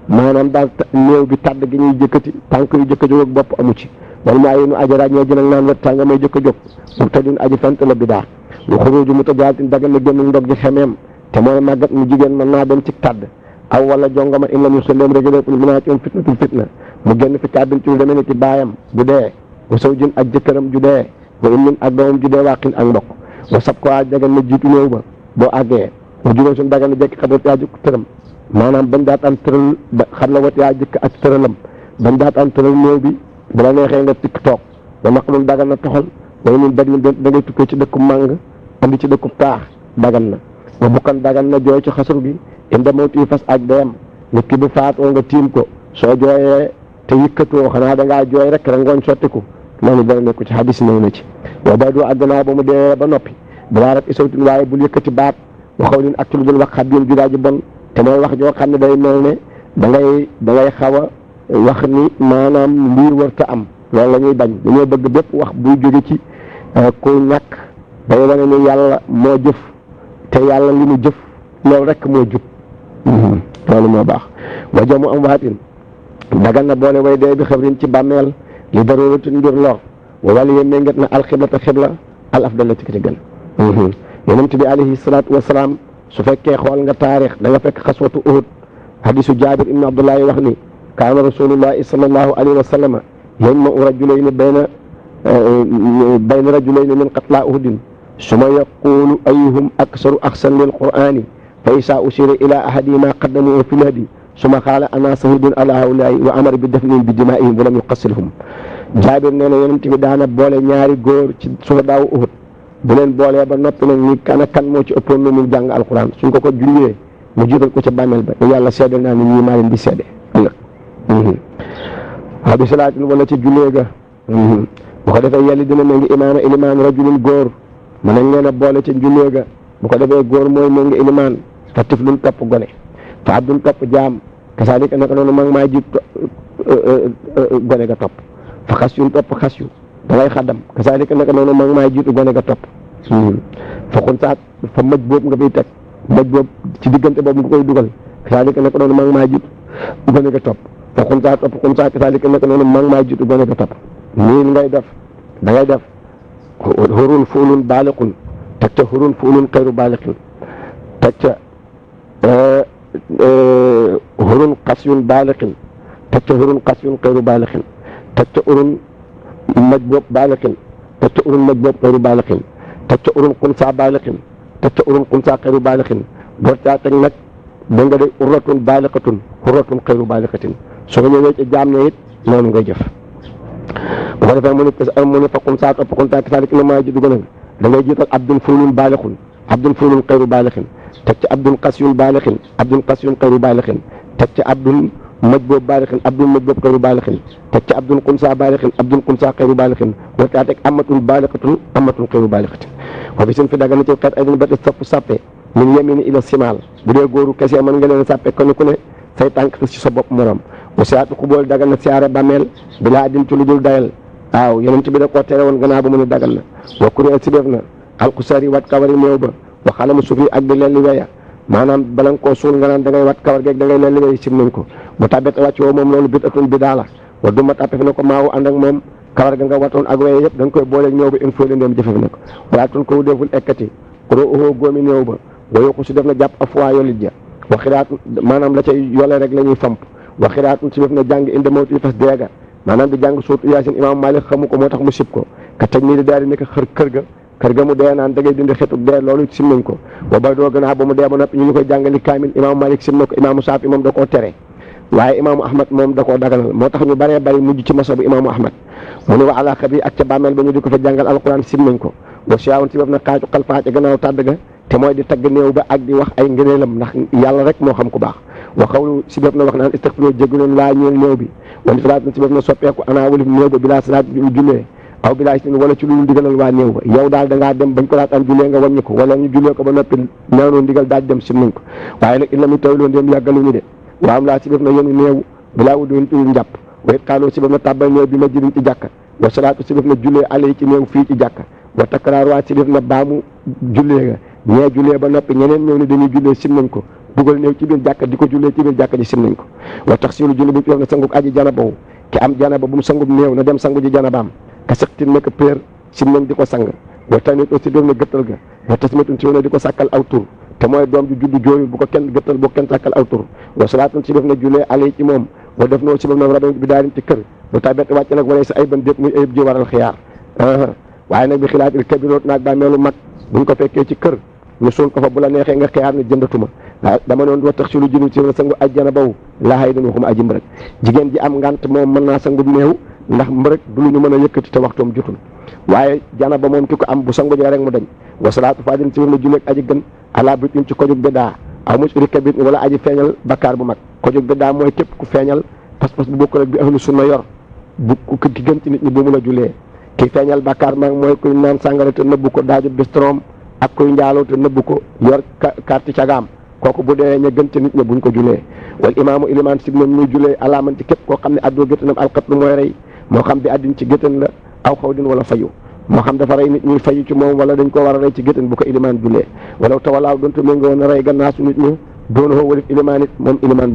maanaam daal néew bi tàdd gi ñuy jëkkati tànk yu jëkk a jóg ak bopp amu ci wala maa yéenu ajaraaj ñoo jënag naan wet tànga may jëkk a jóg mu tadin aji fent la bidaa lu xuruju mu tajaatin dagan na génn ndog ji xemeem te mooy màggat mu jigéen mën naa dem ci tàdd aw wala jongama in lam yusallim régulétul minaa ci fitnatul fitna mu génn fi tàddin ci lu demee ni ci baayam bu dee wa sawjin ak jëkkëram ju dee wa immin ak doomam ju dee waaqin ak mbokk wa sab ko dagan na jiitu néew ba boo àggee mu jugóon suñu dagan na jekki xadrat yaa jëkk tëram maanaam bañ daataan tëral ba xam la wat yaa jëkk ak tëralam bañ daataan tëral néew bi bu la neexee nga tikk toog ba naqlul dagan na toxal way nun dag da ngay tukkee ci dëkku màng andi ci dëkku taax dagan na ba bukkan dagan na jooy ci xasru gi inda mawti fas ak deyam nit ki bu faatoo nga tiim ko soo jooyee te yëkkatoo xanaa dangaa jooy rek ngooñ sottiku loolu dara nekku ci hadis ñëw na ci wa ba doo ak gannaaw ba mu dee ba noppi balaa rek isawtin waaye bul yëkkati baat waxaw lin ak ci lu dul wax xat yoon judaa ji bon te mooy wax joo xam ne day mel ne da ngay xaw a wax ni maanaam lii warta am loolu la ñuy bañ dañoo bëgg bépp wax buy jóge ci ku ñàkk day wane ni yàlla moo jëf te yàlla li mu jëf loolu rek moo jub loolu moo baax wa jamu am waatin dagan na boole way dee bi xabrin ci bàmmeel li daruratin ngir lor wa wàllu yéen méngat na alxiblata xibla al afdal la ci ci gën yonent bi alayhi salaatu wasalaam su fekkee xool nga taarix da nga fekk xaswatu uhud hadisu jaabir ibn abdullahi wax ni kaana rasulullahi sallallahu alayhi wa sallama yajma'u rajulayni bayna rajulayni min qatla uhudin suma yaqulu ayuhum aksaru axsan lil qur'ani fa isa usira ila ahadihima qaddamuhu fi lhadi suma qaala ana sahidun ala haulaai wa amara bi dafnihim bi dimaihim wa lam yuqassilhum jaabir nee na yonent bi daana boole ñaari góor ci suhadaawu uhud bu leen boolee ba noppi nag ni kan ak kan moo ci ëppoon lu muy jàng alquran suñ ko jullee mu jiital ko ca bàmmeel ba yàlla seedal naa ni ñii maa leen di seede ëllëg wa bi salaatin wala ci jullee ga bu ko defee yàlla dina méngi imaama ilimaan rajulun góor mën nañ leen a boole ca jullee ga bu ko defee góor mooy méngi ilimaan fa tiflun topp gone fa abdun topp jaam kasaalika naka noonu mag maa jiit gone ga topp fa xasyun topp xasyu da ngay xaddam kasaalika naka noonu mag maa jiitu gone ga topp fa xunsaat fa mëj boobu nga fiy teg mëj boobu ci diggante boobu nga koy dugal kasaalika naka noonu mag maa jiitu gone ga topp fa xunsaat topp xunsaat kasaalika naka noonu mag maa jiitu gone ga topp nii ngay def da ngay def hurun fuulun baaliqun teg ca hurun fuulun xayru baaliqin teg ca hurun qasyun baaliqin teg ca hurun qasyun xayru baaliqin teg ca urun maj boob baaliqin teg ca urun maj boob xayru baaliqin teg ca urun xunsa baaliqin teg ca urun xunsa xayru baaliqin door caa teg nag da nga de urratun baaliqatun hurratun xayru baaliqatin soo ko ñëwee ca jaam ne it noonu ngay jëf bu ko defee mu ne fa xunsa topp xunsa kasaalika la maa ji dugg nag da ngay jiital abdun fuulun baaliqun abdun fuulun xayru baaliqin teg ca abdun qasyun baaliqin abdun qasyun xayru baaliqin teg ca abdun maj boobu baaliqin abdun maj boobu xayru baaliqin teg ca abdun xunsa baaliqin abdun xunsa xayru baaliqin war caa teg amatun baaliqatun amatun xayru baaliqatin wa fi seen fi daga na ci xeet ay dañ bët sapp sàppe min yemini ila simaal bu dee góoru kese mën nga leen sàppe kon ku ne say tànk ci sa bopp morom wa siyaatu xubool dagal na siyaare bàmmeel bi laa din ci lu dul dayal waaw yonent bi da koo tere woon gannaaw ba mu ne dagal na wa kuri si def na alkusari wat kawari néew ba wa xalamu suuf yi ak di leen li weya maanaam bala nga koo suul nga naan da ngay wat kawar geeg da ngay leen li weya sim nañ ko bu tàbbet wàcc woo moom loolu bidatun bidaa la wa duma tàppe na ko maawu ànd ak moom kawar ga nga watoon ak weya yëpp da nga koy booleeg néew ba il faut ndéem jëfe fi ne ko walaa tun ko deful ekkati kuro oxoo góomi néew ba wa yokku si def na jàpp afuwaa yolit ja wa xiraatu maanaam la cay yole rek la ñuy famp wa xiraatun si def na jàng inde mawti fas deega maanaam di jàng sootu yaasin imam Malik xamu ko moo tax mu sib ko ka teg nii di daal di nekk kër ga mu dee naan da ngay dindi xetu dee loolu sim nañ ko ba ba doo gënaa ba mu dee ba noppi ñu ngi koy jàngali kaamil imam Malik sim na ko imaamu Saafi moom da koo tere waaye imaamu Ahmad moom da koo daganal moo tax ñu bëree bëri mujj ci maso bu imaamu Ahmad mu ne wa ala xabri ak ca bàmmeel ba ñu di ko fa jàngal alquran sim nañ ko wa siyaawoon si def na xaaju xalfaa ca gannaaw tàdd ga te mooy di tagg néew ba ak di wax ay ngëneelam ndax yàlla rek moo xam ku baax wa xawlu si def na wax naan istaghfiru jégguleen laa ñeel néew bi wala salaatin si def na soppeeku ana walif néew ba bilaa salaat bi mu jullee aw bilaa sin wala ci lu ndigalal waa néew ba yow daal da ngaa dem bañ ko laataan jullee nga wàññi ko wala ñu jullee ko ba noppi naanoo ndigal daal dem sim nañ ko waaye nag il la muy tawloon dem yàggaluñu de waam laa si def na yenu néew bilaa wudoon tuyu njàpp wayit xaaloo si def na tàbbal néew bi ma jëriñ ci jàkka wa salaatu si def na jullee alay ci néew fii ci jàkka wa takraar waat si def na baamu jullee ga ñee jullee ba noppi ñeneen ñëw ne dañuy jullee sim nañ ko dugal néew ci biir jàkka di ko jullee ci biir jàkka ji sim nañ ko wa tax silu julli bu ci def na sangub aji janabawu ki am janaba bu mu sangub néew na dem sangu ji janabaam ka sextin naka péer sim nañ di ko sang wa tamit aussi def na gëttal ga wa tasmatun si na di ko sàkkal aw tur te mooy doom ju juddu jooyu bu ko kenn gëttal bu ko kenn sàkkal aw tur wa salaatun si def na jullee alay ci moom wa def na si def na rabe bi daarin ci kër bu tabet wàcc nag wala sa ay ban déet muy ayib ji waral xiyaar waaye nag bi xilaatil kabiroot naag bàmmeelu mag buñ ko fekkee ci kër ñu suul ko fa bu la neexee nga xiyaar ne jëndatuma waaw dama noonu wa tax si lu jinu si sangu ajjana baw laaxay dañu waxuma aji mbërëg jigéen ji am ngant moom mën naa sangu néew ndax mbërëg du lu ñu mën a yëkkati te waxtoom jotul waaye jana ba moom ki ko am bu sangu jee rek mu dañ wa salaatu fadin si na julleeg aji gën ala bitin ci kojug bidaa aw musri kabit wala aji feeñal bakkaar bu mag kojug bidaa mooy képp ku feeñal pas-pas bu bokkul ak bi ahlu sunna yor bu ki gën ci nit ñi bu mun a jullee ki feeñal bakkaar mag mooy kuy naan sàngara te nëbbu ko daaju bistrom ak kuy njaaloo te nëbbu ko yor carte cagaam kooku bu dee ña gën ci nit ñi buñ ko jullee wal imaamu ilimaan sib nañ muy jullee alaamanti képp koo xam ne addoo géttanam alxatlu mooy rey moo xam bi addin ci géttan la aw xaw din wala fayu moo xam dafa rey nit ñuy fayu ci moom wala dañ ko war a rey ci géttan bu ko ilimaan jullee wala tawalaaw donte méngo woon a rey gannaaw su nit ñi doon xoo walif ilimaan it moom ilimaan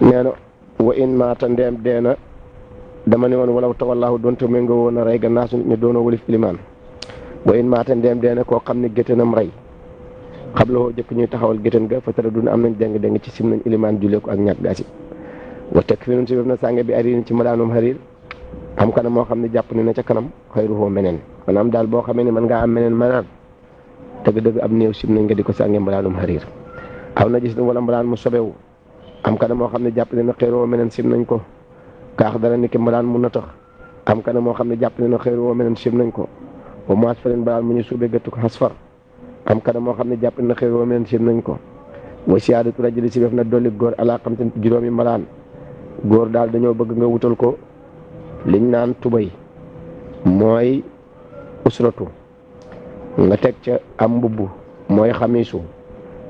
nee na wa in maata ndeem deena dama ne woon walaw tawallaahu donte méngoo woon a rey gannaaw su nit ñi doonoo walif ilimaan wa in maata ndeem deena koo xam ne géttanam rey xabloo jëkk ñuy taxawal géttan ga fa tara duna am nañ deng ci sim nañ ilimaan jullee ko ak ñàkk gaasi wa teg fi nun si def na sànge bi ariin ci malaanum xariir am kanam moo xam ne jàpp ne na ca kanam xayruhoo meneen maanaam daal boo xamee ne mën ngaa am meneen manaan dëgg-dëgg am néew sim nañ nga di ko sànge mbalaanum xariir aw na gis wala mbalaan mu sobewu am kana moo xam ne jàpp ne na xëyroo meneen sim nañ ko kaax dara ni ki mbalaan mun na tax am kana moo xam ne jàpp ne na xëyroo meneen sim nañ ko wa mu asfarin mbalaan mu ñu suubee gëttu ko xasfar am kana moo xam ne jàpp ne na xëyroo meneen sim nañ ko wa siyaadatu rajuli si def na dolli góor alaa xam te juróomi mbalaan góor daal dañoo bëgg nga wutal ko liñ naan tubay mooy usratu nga teg ca am mbubb mooy xamiisu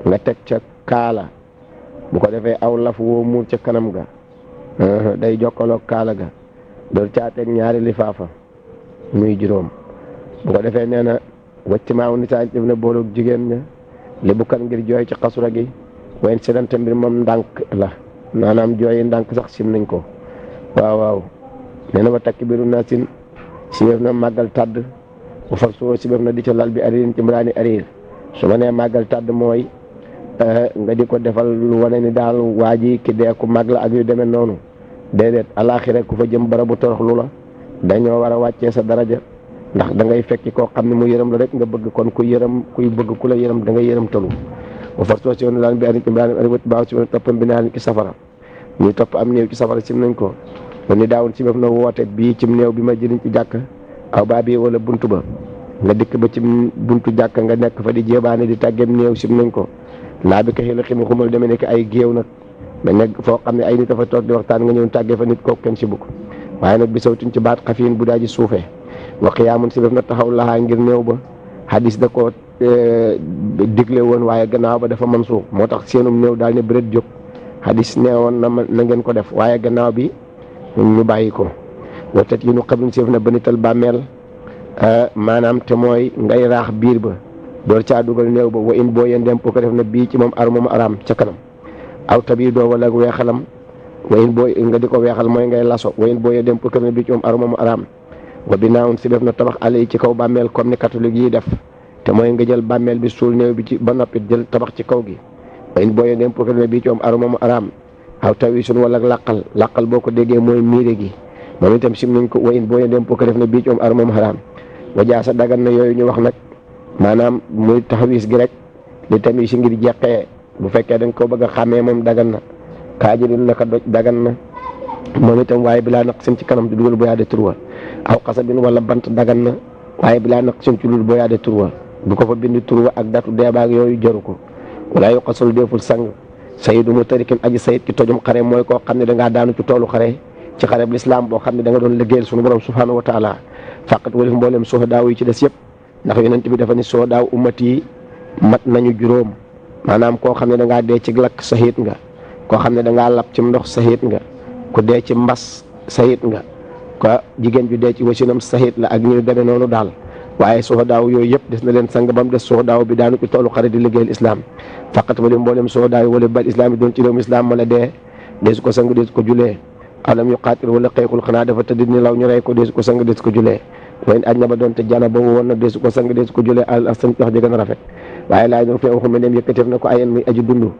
nga teg ca kaala bu ko defee aw laf woo muur ca kanam ga day jokkaloog kaala ga door caa teg ñaari lifaafa muy juróom bu ko defee nee na wacc maaw nisaan def na booloog jigéen ña li bu kan ngir jooy ci xasura gi wayen sedante mbir moom ndànk la maanaam jooyi ndànk sax sim nañ ko waaw nee na ba takk biiru nasin si def na màggal tàdd bu far soo si def na di ca lal bi ariin ci mbiraani ariir su ma nee màggal tàdd mooy nga di ko defal lu wane ni daal waa ji ki dee ku mag la ak yu demee noonu déedéet alaaxira ku fa jëm barabu toroxlu la dañoo war a wàccee sa daraja ndax da ngay fekki koo xam ne mu yërëm la rek nga bëgg kon kuy bëgg ku la yërëm da ngay yërëm talu bu far soo si woon laan bi ariin ci mbiraani ariir baaw si woon toppam bi naan ci safara ñuy topp am néew ci safara sim nañ ko kon ni daawun si def na woote bii cim néew bi ma jëriñ ci jàkk aw baa bii wala buntu ba nga dikk ba ci buntu jàkk nga nekk fa di jéebaane di tàggeem néew sim nañ ko laa bi ka xëy la xima xumal demee nekk ay géew nag mais nag foo xam ne ay nit dafa toog di waxtaan nga ñëw tàggee fa nit kooku kenn si bukk waaye nag bi sawtuñ ci baat xafiin bu daa ji suufee wa qiyaamun si def na taxaw laxaa ngir néew ba hadis da ko digle woon waaye gannaaw ba dafa man suuf moo tax seenum néew daal ne bëreet jóg hadis nee woon na ngeen ko def waaye gannaaw bi ñu bàyyi ko wa tet yi nu xabrin si def na banital bàmmeel maanaam te mooy ngay raax biir ba door caa dugal néew ba wa in boo yeen dem pour ko def na bii ci moom moom araam ca kanam aw tabi doo wala weexalam wa in boo nga di ko weexal mooy ngay laso wa in boo yeen dem pour ko def na bii ci moom moom araam wa binaawun si def na tabax ale ci kaw bàmmeel comme ni catholique yi def te mooy nga jël bàmmeel bi suul néew bi ci ba noppi jël tabax ci kaw gi wa in boo yeen dem pour ko def na bii ci moom moom araam aw tawi sun wala laqal boo ko déggee mooy miire gi moom itam sim nañ ko wa in boo yeen dem pour ko def na bii ci moom moom araam wa jaasa dagan na yooyu ñu wax nag maanaam muy taxawis gi rek li tamit si ngir jeqee bu fekkee dañ ko bëgg a xàmmee moom dagan na kaajilin naka doj dagan na moom itam waaye bilaa naq seen ci kanam di dugal boyaa de turwa aw xasabin wala bant dagan na waaye bilaa naq seen ci lul boyaa de turwa bu ko fa bind turwa ak datu deebaag yooyu jaru ko walaa yu xasul deful sang sayidu mu tarikin aji sayid ki tojum xare mooy koo xam ne dangaa daanu ci toolu xare ci xare bu lislaam boo xam ne da nga doon liggéeyal sunu borom subhanahu wa taala faqat walif mboolem suhadaaw yi ci des yëpp ndax yonent bi dafa ni suhadaaw ummati yi mat nañu juróom maanaam koo xam ne da ngaa dee ci lakk sahit nga koo xam ne da ngaa lab ci ndox sahit nga ku dee ci mbas sahit nga ko jigéen ju dee ci wasinam sahit la ak ñu demee noonu daal waaye suhadaaw yooyu yëpp des na leen sang ba mu des suhadaaw bi daanu ci toolu xare di liggéeyal islam faqat wala mboolem suhadaaw wala bal islam yi doon ci réewum islam mala dee deesu ko sang deesu ko julee alam yu xaatir wala xeexul xanaa dafa tëdd ni law ñu rey ko deesu ko sang deesu ko julee wayn aj na ba doon te jana ba woon na deesu ko sang deesu ko julee al astan wax ji gën a rafet waaye laay doon fi waxu meneem yëkkateef na ko ayen muy aji dund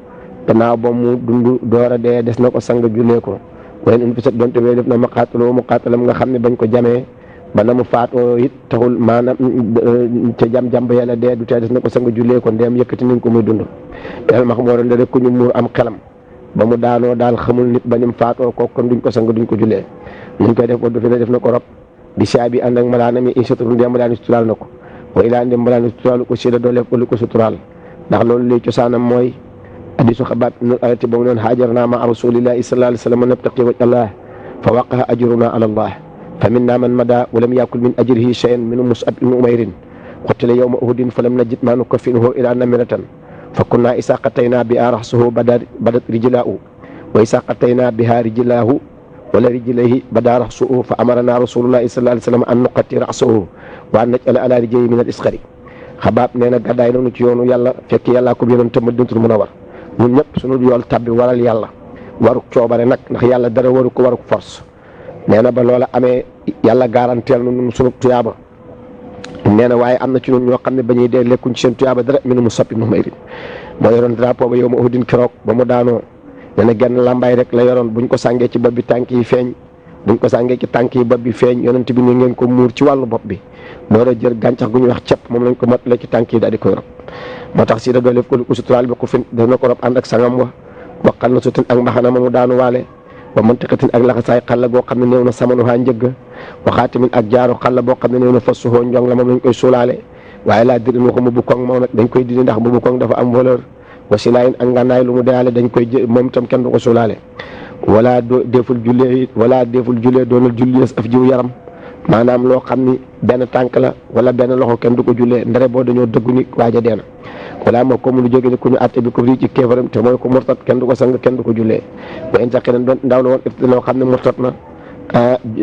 gannaaw ba mu dund door a dee des na ko sang julee ko wayn un fisat doon te wee def na maqaataloo muqaatalam nga xam ne bañ ko jamee ba na mu faatoo it taxul maanaam ca jam ba yàlla dee du tee des na ko sang julee ko ndeem yëkkati nañ ko muy dund yàlla ma xam waroon da rek ku ñu muur am xelam ba mu daanoo daal xamul nit ba nim faatoo kooku kon duñ ko sang duñ ko julee nuñ koy def ba du fi ne def na ko rob di saa bi ànd ak malaanam yi insatur ndem malaani suturaal na ko wa ilaa ndem malaani suturaalu ko séeda dooleef ko lu ko suturaal ndax loolu liy cosaanam mooy hadiisu Xabbaab ibnul Aratti ba mu noon haajarnaa ma'a rasuulillaahi sallallaahu alayhi wa sallam nabtagii wajha Allaah fa waqa'a ajrunaa alaa Allaah fa minnaa man madaa wa lam yakul min ajrihi shay'un minhum Mus'ab ibnu Umayrin qutila yawma Uhudin fa lam najid maa nukaffinuhu illaa namiratan fa kunnaa izaa qataynaa bihaa ra'sahu badat rijlaahu wa izaa qataynaa bihaa rijlaahu wala rijlayhi badaa ra'suhu fa amaranaa rasuulullaahi sallallaahu alayhi wa sallam an nuqatti'a ra'sahu wa an naj'ala alaa rijlayhi min al-isqari Xabaab nee na gàddaay nañu ci yoonu yàlla fekk yàllaa ko yónent Madinatul Munawwara ñun ñëpp sunu yool tabbi waral yàlla waruk coobare nag ndax yàlla dara waru ko waruk force nee na ba loola amee yàlla garanteel nu sunu tuyaaba nee na waaye am na ci ñun ñoo xam ne ba ñuy dee lekkuñ ci seen tuyaaba dara mi nu mu soppi mu may moo yoroon drapeau ba yow ma Uhudin keroog ba mu daanoo nee na genn làmbaay rek la yoroon buñ ko sàngee ci bopp bi tànk yi feeñ buñ ko sàngee ci tànk yi bopp bi feeñ yonent bi ni ngeen ko muur ci wàllu bopp bi door a jël gàncax gu ñuy wax cepp moom lañ ko mottale ci tànk yi daal di koy rob moo tax si da doolef ko lu ko suturaal bi ko fin def na ko rob ànd ak sangam wa waxal na sutin ak mbaxana ma mu daanu waale wa mantiqatin ak laxasaay xalla goo xam ne néew na samanu xaa njëgg waxaatimin ak jaaru xalla boo xam ne néew na fassuhoo njong la moom lañ koy suulaale waaye laa dirin waxu mbubu koŋ moom nag dañ koy dindi ndax mbubu koŋ dafa am valeur wasilaayin ak ngànnaay lu mu deyaale dañ koy moom itam kenn du ko suulaale wala deful jullee doonal julli af jiw yaram maanaam loo xam ni benn tànk la wala benn loxo kenn du ko jullee ndare boo dañoo dëggu ni waaja dee na wala moo comme lu jóge ni ku ñu àtte bi ko fii ci kéefaram te mooy ko murtat kenn du ko sang kenn du ko jullee ba in sax keneen doon ndaw la woon ifti loo xam ne murtat na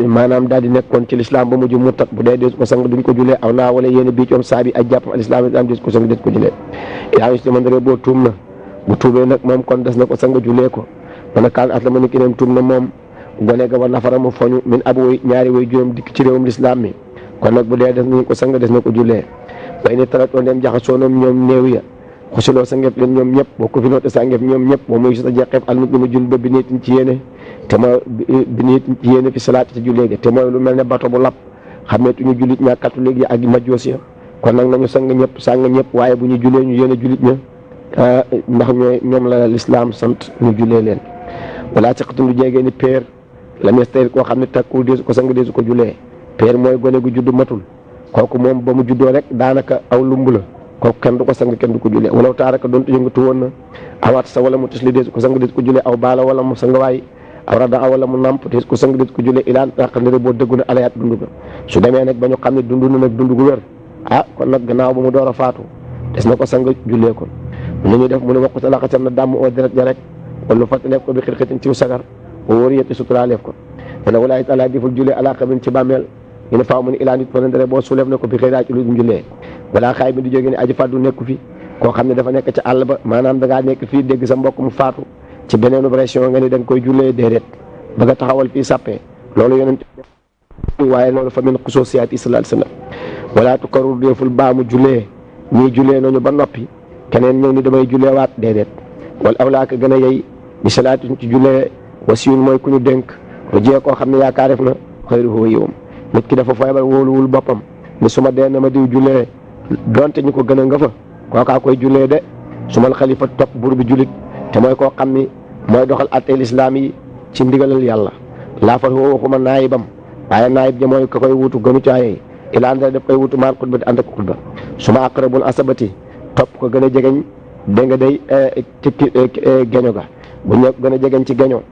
maanaam daal di nekkoon ci lislaam ba mujj murtat bu dee des ko sang duñ ko jullee aw naa wala yéen bii coom saabi ak jàppam alislaam des ko sang des ko jullee yaa ngi si man ndare boo tuum na bu tuubee nag moom kon des na ko sang jullee ko mana kaan at la ma ni ki neem tuum na moom gone ga war nafara mu foñu min ab woy ñaari woy juróom dikk ci réewum lislaam mi kon nag bu dee des nañ ko sang des na ko jullee bay ni taratoo ndem jaxasoo ñoom néew ya xusiloo sa ngef leen ñoom ñëpp boo ko fi noote sa ngef ñoom ñëpp boo muy sa jeqeef almut li ma jul ba bi niitin ci yéene te ma bi niitin ci yéene fi salaati ci jullee ga te mooy lu mel ne bato bu lap xameetuñu jullit ñaa catholique yi ak majoos ya kon nag nañu sang ñëpp waaye bu ñu jullee ñu yéene jullit ña ndax ñoom la lislaam sant ñu jullee leen walaa saqatun lu jegee ni péer la mestayr koo xam ne takkul deesu ko sang deesu ko jullee péer mooy gone gu juddu matul kooku moom ba mu juddoo rek daanaka aw lumb la kooku kenn du ko sang kenn du ko jullee wala taaraka doonte yëngatu woon na awaat sa wala mu tisli deesu ko sang deesu ko jullee aw baala wala mu sangawaay aw rada wala mu namp deesu ko sang deesu ko jullee ilaan taqandire boo dëggu na alayaat dund ga su demee nag ba ñu xam ne dund na nag dund gu wér kon nag gannaaw ba mu door a faatu des na ko sang jullee ko lu ñuy def mu ne waqu talaxatam na dàmm oo deret ja rek wala fàttaleef ko bi xirxitin ci sagar o wóor yëtti suturaaleef ko te nag walaay taala deful jullee ala xamin ci bàmmeel ñu ne faaw mu ne ilaa nit fa ndere boo suuleef na ko bi xëy daa ci lu jullee balaa xaay bi di jógee ne aji fàddu nekku fi koo xam ne dafa nekk ci àll ba maanaam da ngaa nekk fii dégg sa mbokk mu faatu ci beneen région nga ni da nga koy jullee déedéet ba nga taxawal fii sàppee loolu yonent waaye loolu fa min xusuusiyaati sallallahu alayhi wa sallam wala tukarur deful baamu jullee ñii jullee nañu ba noppi keneen ñëw ni damay jullee waat déedéet wala awlaaka gën a yey bi salaatin ci jullee wasiyun mooy ku ñu dénk rujee koo xam ne yaakaaref na xayruhu yiwam nit ki dafa feebar wóoluwul boppam ni su ma dee na ma diw jullee donte ñu ko gën a nga fa kookaa koy jullee de su mal xalifa topp buur bi julit te mooy koo xam ni mooy doxal attey lislaam yi ci ndigalal yàlla laafal woo waxuma naayibam waaye naayib ja mooy ka koy wutu gënu caayee ilaa ndara daf koy wutu maan xutba di ànd ak xutba su ma aqrabul asabati topp ko gën a jegeñ dégg nga day ci geño ga bu ñu gën a jegeñ ci geño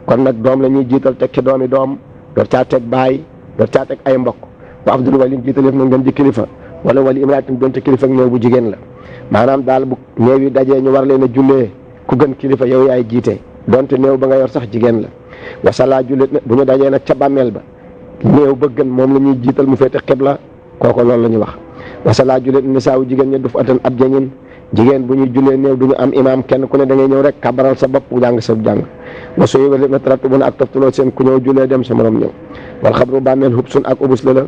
kon nag doom la ñuy jiital teg ci doomi doom door caa teg baay door caa teg ay mbokk wa afdal wali jiitaleef na ngeen di kilifa wala wali imraatin donte kilifa ak néew bu jigéen la maanaam daal bu néew yi dajee ñu war leen a jullee ku gën kilifa yow yaay jiite donte néew ba nga yor sax jigéen la wasala jullit na bu ñu dajee nag ca bàmmeel ba néew ba gën moom la ñuy jiital mu féete xibla kooko loolu la ñuy wax wasala jullit nisaawu jigéen ña du fa atan ab jañin jigéen bu ñuy jullee néew du ñu am imaam kenn ku ne da ngay ñëw rek kabaral sa bopp jàng sa jàng waso yi wala na taratu bu na ak toftaloo seen ku ñëw jullee dem sa morom ñëw wal xabru bàmmeel hub sun ak ubus la la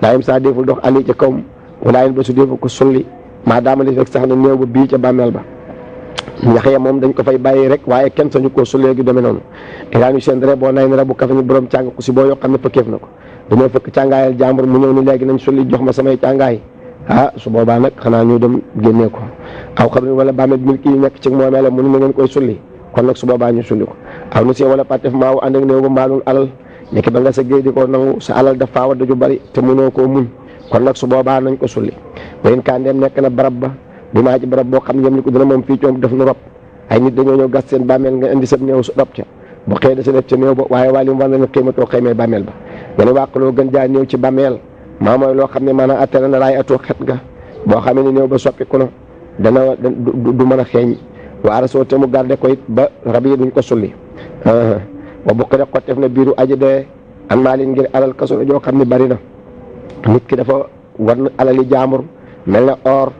daayim saa déeful dox ali ca kawm walaayin ba su déefu ko sulli maa daamali rek sax ne néew ba bii ca bàmmeel ba ñax ya moom dañ ko fay bàyyi rek waaye kenn sañu koo sullee gi demee noonu iraanu seen dre boo nay ne rebu kafe ñu borom càng ku si boo yoo xam ne pëkkeef na ko dañoo fëkk càngaayal jàmbur mu ñëw ni léegi nañ sulli jox ma samay càngaay su boobaa nag xanaa ñu dem génnee ko aw xam ne wala bàmmeel mil kii nekk ci moomee la mu ne na ngeen koy sulli kon nag su boobaa ñu sulli ko aw na si wala patef maawu ànd ak néew ba maalul alal nekk ba nga sa géej di ko nangu sa alal daf faa wadda ju bari te mënoo koo muñ kon nag su boobaa nañ ko sulli wayen kaa ndeem nekk na barab ba bi maa ci barab boo xam ne yem ni ko dina moom fii coom def nu rob ay nit dañoo ñëw gas seen bàmmeel nga indi sa néew su rob ca bu xëy da sa def ca néew ba waaye waa li mu war na xiimatoo xëymee bàmmeel ba nga ne wàqaloo gën jaa néew ci bàmmeel maa mooy loo xam ne maanaam attale na raay atoo xet ga boo xamee ne néew ba soppiku na dana du mën a xeeñ waara soo te mu garde ko it ba rab yi duñ ko sulli wa buqi rek xotteef na biiru aji dee an maa leen ngir alal kaso joo xam ne bari na nit ki dafa war na alali jaambur mel ne or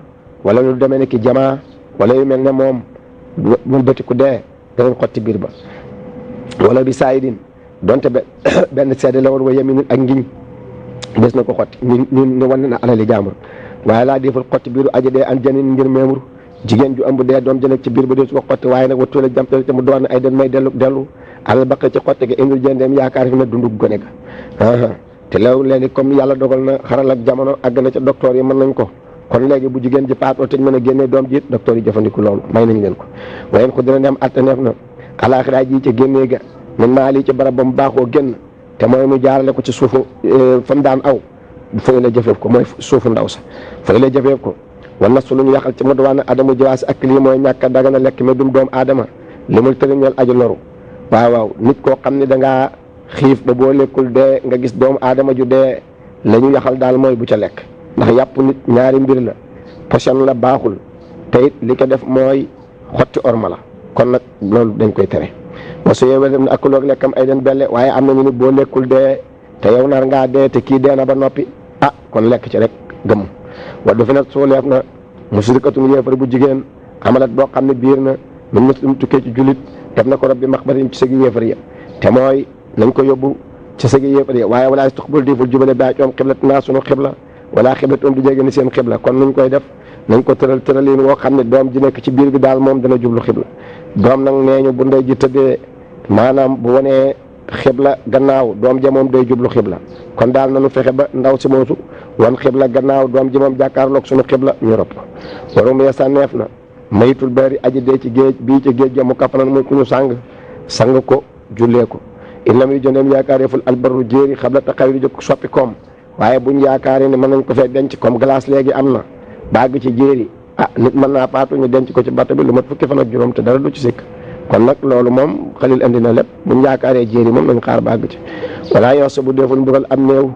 wala lu demee ne ki jamaa wala yu mel ne moom bu bëtiku dee danañ xotti biir ba wala bi saayidin donte benn seede la woon wa yeminin ak ngiñ des na ko xotti ni wan na alali jaambur waaye laa deful xotti biiru aji dee an janin ngir meemur jigéen ju ëmb dee doom jënek ci biir ba dee su ko xotti waaye nag wattuule jamtale te mu doon na ay den may dellu alal baqe ci xotti ga indil jëndeem yaakaar fi na dundu gone ga te loolu léegi comme yàlla dogal na xaral ak jamono àgg na ca docteur yi mën nañ ko kon léegi bu jigéen ji faatoo te ñu mën a génnee doom ji it docteur yi jëfandiku loolu may nañ leen ko wayen ko dina dem attaneef na alaxira ji ca génnee ga min maa lii ci barab ba mu baaxoo génn te mooy mu jaarale ko ci suufu fa mu daan aw fay la jëfeef ko mooy suufu ndaw sa fay la jëfeef ko wan na su lu ñu yàqal ci moduwaana adamu jawaasi ak lii mooy ñàkk a dagana lekk mais dum doomu aadama li mul tëriñal aju loru waaw nit koo xam ne dangaa xiif ba boo lekkul dee nga gis doomu aadama ju dee la ñu yaxal daal mooy bu ca lekk ndax yàpp nit ñaari mbir la poison la baaxul te it li ko def mooy xotti orma la kon nag loolu dañ koy tere wasu yowee dem ne ak loog lekkam ay den belle waaye am nañu ni boo lekkul dee te yow nar ngaa dee te kii dee na ba noppi kon lekk ci rek gëm waddu fi nag soo leef na musrikatun yéefar bu jigéen amalat boo xam ne biir na min muslim tukkee ci julit def na ko rabbi maxbarin ci sëgi yéefar ya te mooy nañ ko yóbbu ci sëgi yéefar ya waaye walaa tuqbal deful jubale baa coom xiblat naa sunu xibla wala xiblat du jege ni seen xibla kon nuñ koy def nañ ko tëralin woo xam ne doom ji nekk ci biir bi daal moom dana jublu xibla doom nag nee ñu bu ndey ji tëddee maanaam bu wanee xibla gannaaw doom ja moom day jublu xibla kon daal nañu fexe ba ndaw si moosu wan xibla gannaaw doom ji moom jàkkaarloog sunu xibla ñu rob warum ya sànneef na mayitul bari aji dee ci géej bii ci géej ga mu kafanan muy ku ñu sang ko jullee ko illam yu jondeem yaakaareeful albarru jéeri xabla ta xayri jóg soppi koom waaye buñ yaakaaree ne mën nañ ko fee denc comme glace léegi am na baag ci jéeri nit mën naa faatu ñu denc ko ci bato bi lu mat fukki fan ak juróom te dara du ci sikk kon nag loolu moom xalil andi na lépp buñ yaakaaree jéeri moom nañ xaar baag ci walaa yoo sa bu deful mbugal am néew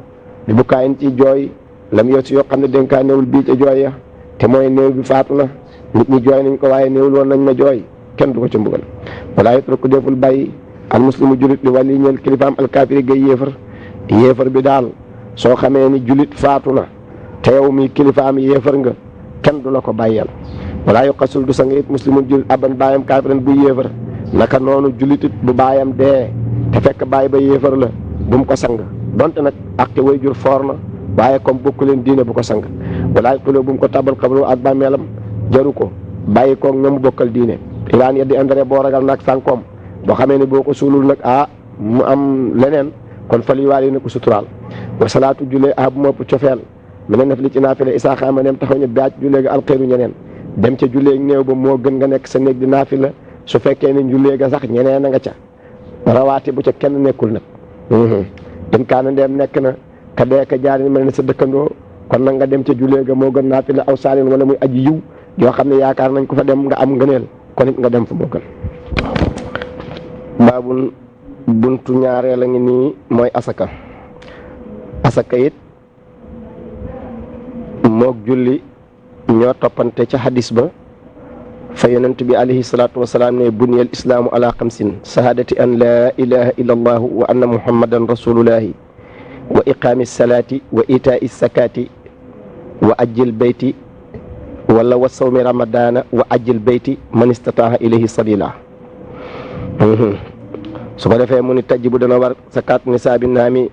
bi bu kaayin ci jooy lam yoo si yoo xam ne dénkaa néewul bii ca jooy ya te mooy néew bi faatu na nit ñi jooy nañ ko waaye néewul woon nañ ma jooy kenn du ko ci mbugal walaa yotru ko deful bàyyi al muslimu julit li wàlli ñeel kilifaam alkaafiri gay yéefar bi daal soo xamee ni julit faatu na te yow mi kilifaam yéefar nga kenn du la ko bàyyal walaa yu xasul du sang it muslimun julit aban baayam kaafiran buy yéefar naka noonu julitit bu baayam dee te fekk baay ba yéefar la bu mu ko sang donte nag aqi way jur foor na waaye comme bokku leen diine bu ko sang walaa tuloo bu mu ko tabal xabru ak bàmmeelam jaru ko bàyyi koog ña mu bokkal diine ilaan yeddi indare boo ragal nag sànkoom boo xamee ne boo ko suulul nag mu am leneen kon fal yuwaal yi ne ko suturaal wa salaatu julee bu mopp cofeel mu ne naf li ci naafile isaa xaama neem taxaw ñu baaj julee ga alxeeru ñeneen dem ca julee néew ba moo gën nga nekk sa néeg di naafila su fekkee ne julee ga sax ñeneen a nga ca rawaati bu ca kenn nekkul nag in kaana ndeem nekk na ka dee ka jaari mel ne sa dëkkandoo kon nag nga dem ca julee ga moo gën naafila aw saalin wala muy aji yiw yoo xam ne yaakaar nañ ko fa dem nga am ngëneel kon it nga dem fa moo gën baabul buntu ñaareel a ngi nii mooy asaka it moog julli ñoo toppante ca hadis ba fa yonent bi alayhi salaatu wasalaam ne buniyal islaamu ala xamsin shahadati an laa ilaha illa allahu wa anna muhammadan rasulullahi wa iqaami salaati wa itaai sakaati wa ajjil bayti wala wa sawmi ramadana wa ajjil bayti man istataa ilayhi sabila su ko defee mu ni tajj bu dana war sakaat nisaabi naami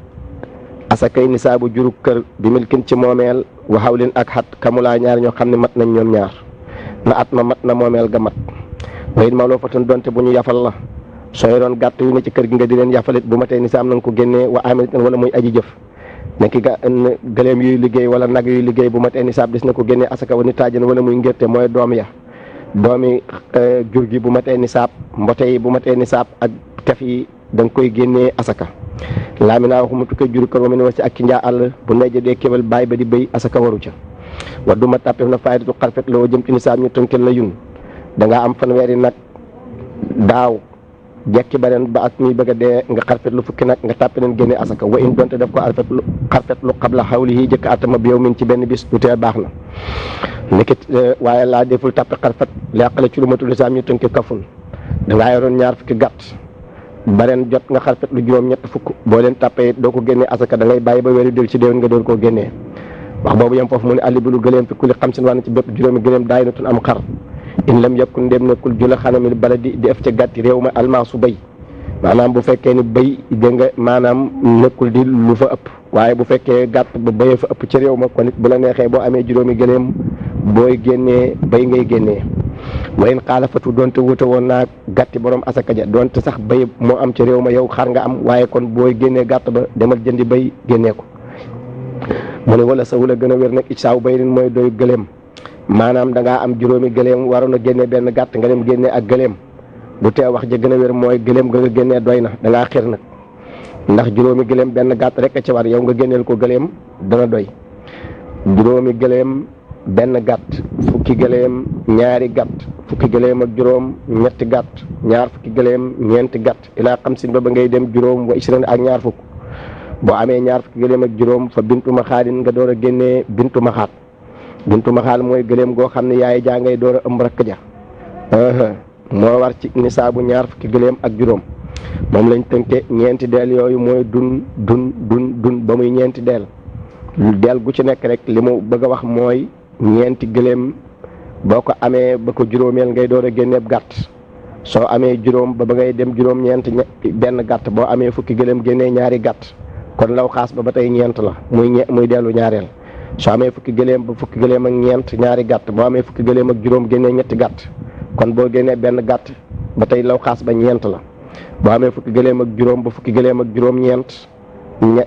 asakay nisaabu jurug kër bi milkin ci moomeel wa xawlin ak xat kamulaa ñaar ñoo xam ne mat nañ ñoom ñaar na at ma mat na moomeel ga mat wayit ma loo fatan donte bu ñu yafal la soo yoroon gàtt yu ne ci kër gi nga di leen yafalit bu matee nisaab na nga ko génnee wa amilitan wala muy aji jëf nekki gëleem yuy liggéey wala nag yuy liggéey bu matee nisaab des na ko génnee asaka wa ni taajan wala muy ngérte mooy doom ya doomi jur gi bu matee nisaab mbote yi bu matee nisaab ak tef yi da nga koy génnee asaka laaminaa waxuma tukkee juru kër wa mu ne wasi ak ki njaa àll bu nejj dee kébal bàyyi ba di béy asaka waru ca wa duma tàppef na faydatu xarfet loo jëm ci nisaab ñu tënkal la yun da ngaa am fanweeri nag daaw jekki ba ren ba ak ñuy bëgg a dee nga xarfet lu fukki nag nga tàppe leen génne asaka wa in donte def ko xarfet lu xabla xawli yi jëkk atama bi yow min ci benn bis du tee baax na nekkit waaye laa deful tàppe xarfet leqale ci lu matul nisaab ñu tënke kafun da ngaa yoroon ñaar fukki gàtt ba ren jot nga xarfet lu juróom ñett fukk boo leen tàppee doo ko génnee asaka da ngay bàyyi ba weeri del ci déwén nga doon koo génnee wax boobu yem foofu mu ne alli bi lu gëleem fi kulli xam sin wànn ci bépp juróomi gëleem daay natun am xar in lam yakun ndéem nekkul jula xanamil bala di ef ca gàtti réew ma almaasu béy maanaam bu fekkee ni béy dégg nga maanaam nekkul di lu fa ëpp waaye bu fekkee gàtt ba béyee fa ëpp ca réew ma kon it bu la neexee boo amee juróomi gëleem booy génnee béy ngay génnee wayin xaalafatu doonte wuute woon naa gàtti borom asaka ja doonte sax béy moo am ca réew ma yow xar nga am waaye kon booy génnee gàtt ba demal jëndi béy génnee ko mu ne wala sa wula gën a wér nag ic saaw bay rin mooy doy gëleem maanaam da ngaa am juróomi gëleem waroon a génnee benn gàtt nga dem génnee ak gëleem bu tee wax ja gën a wér mooy gëleem nga génnee doy na da ngaa xir nag ndax juróomi gëleem benn gàtt rek a ci war yow nga génneel ko gëleem dana doy juróomi gëleem benn gàtt fukki gëleem ñaari gàtt fukki gëleem ak juróom ñetti gàtt ñaar fukki gëleem ñeenti gàtt ilaa xam sin ba ngay dem juróom wa isran ak ñaar fukk boo amee ñaar fukki gëleem ak juróom fa bintu maxaadin nga door a génnee bintu maxaat bintu maxaal mooy gëleem goo xam ne yaay jaa ngay door a ëmb rakk ja moo war ci nisaabu ñaar fukki gëleem ak juróom moom lañ tënke ñeenti deel yooyu mooy dun ba muy ñeenti deel deel gu ci nekk rek li mu bëgg a wax mooy ñeenti gëleem boo ko amee ba ko juróomeel ngay door a génneeb gàtt soo amee juróom ba ngay dem juróom ñeent benn gàtt boo amee fukki gëleem génnee ñaari gàtt kon law xaas ba tey ñeent la muy dellu ñaareel soo amee fukki gëleem ba fukki gëleem ak ñeent ñaari gàtt boo amee fukki gëleem ak juróom génnee ñetti gàtt kon boo génnee benn gàtt ba tey law xaas ba ñeent la boo amee fukki gëleem ak juróom ba fukki gëleem ak juróom ñeent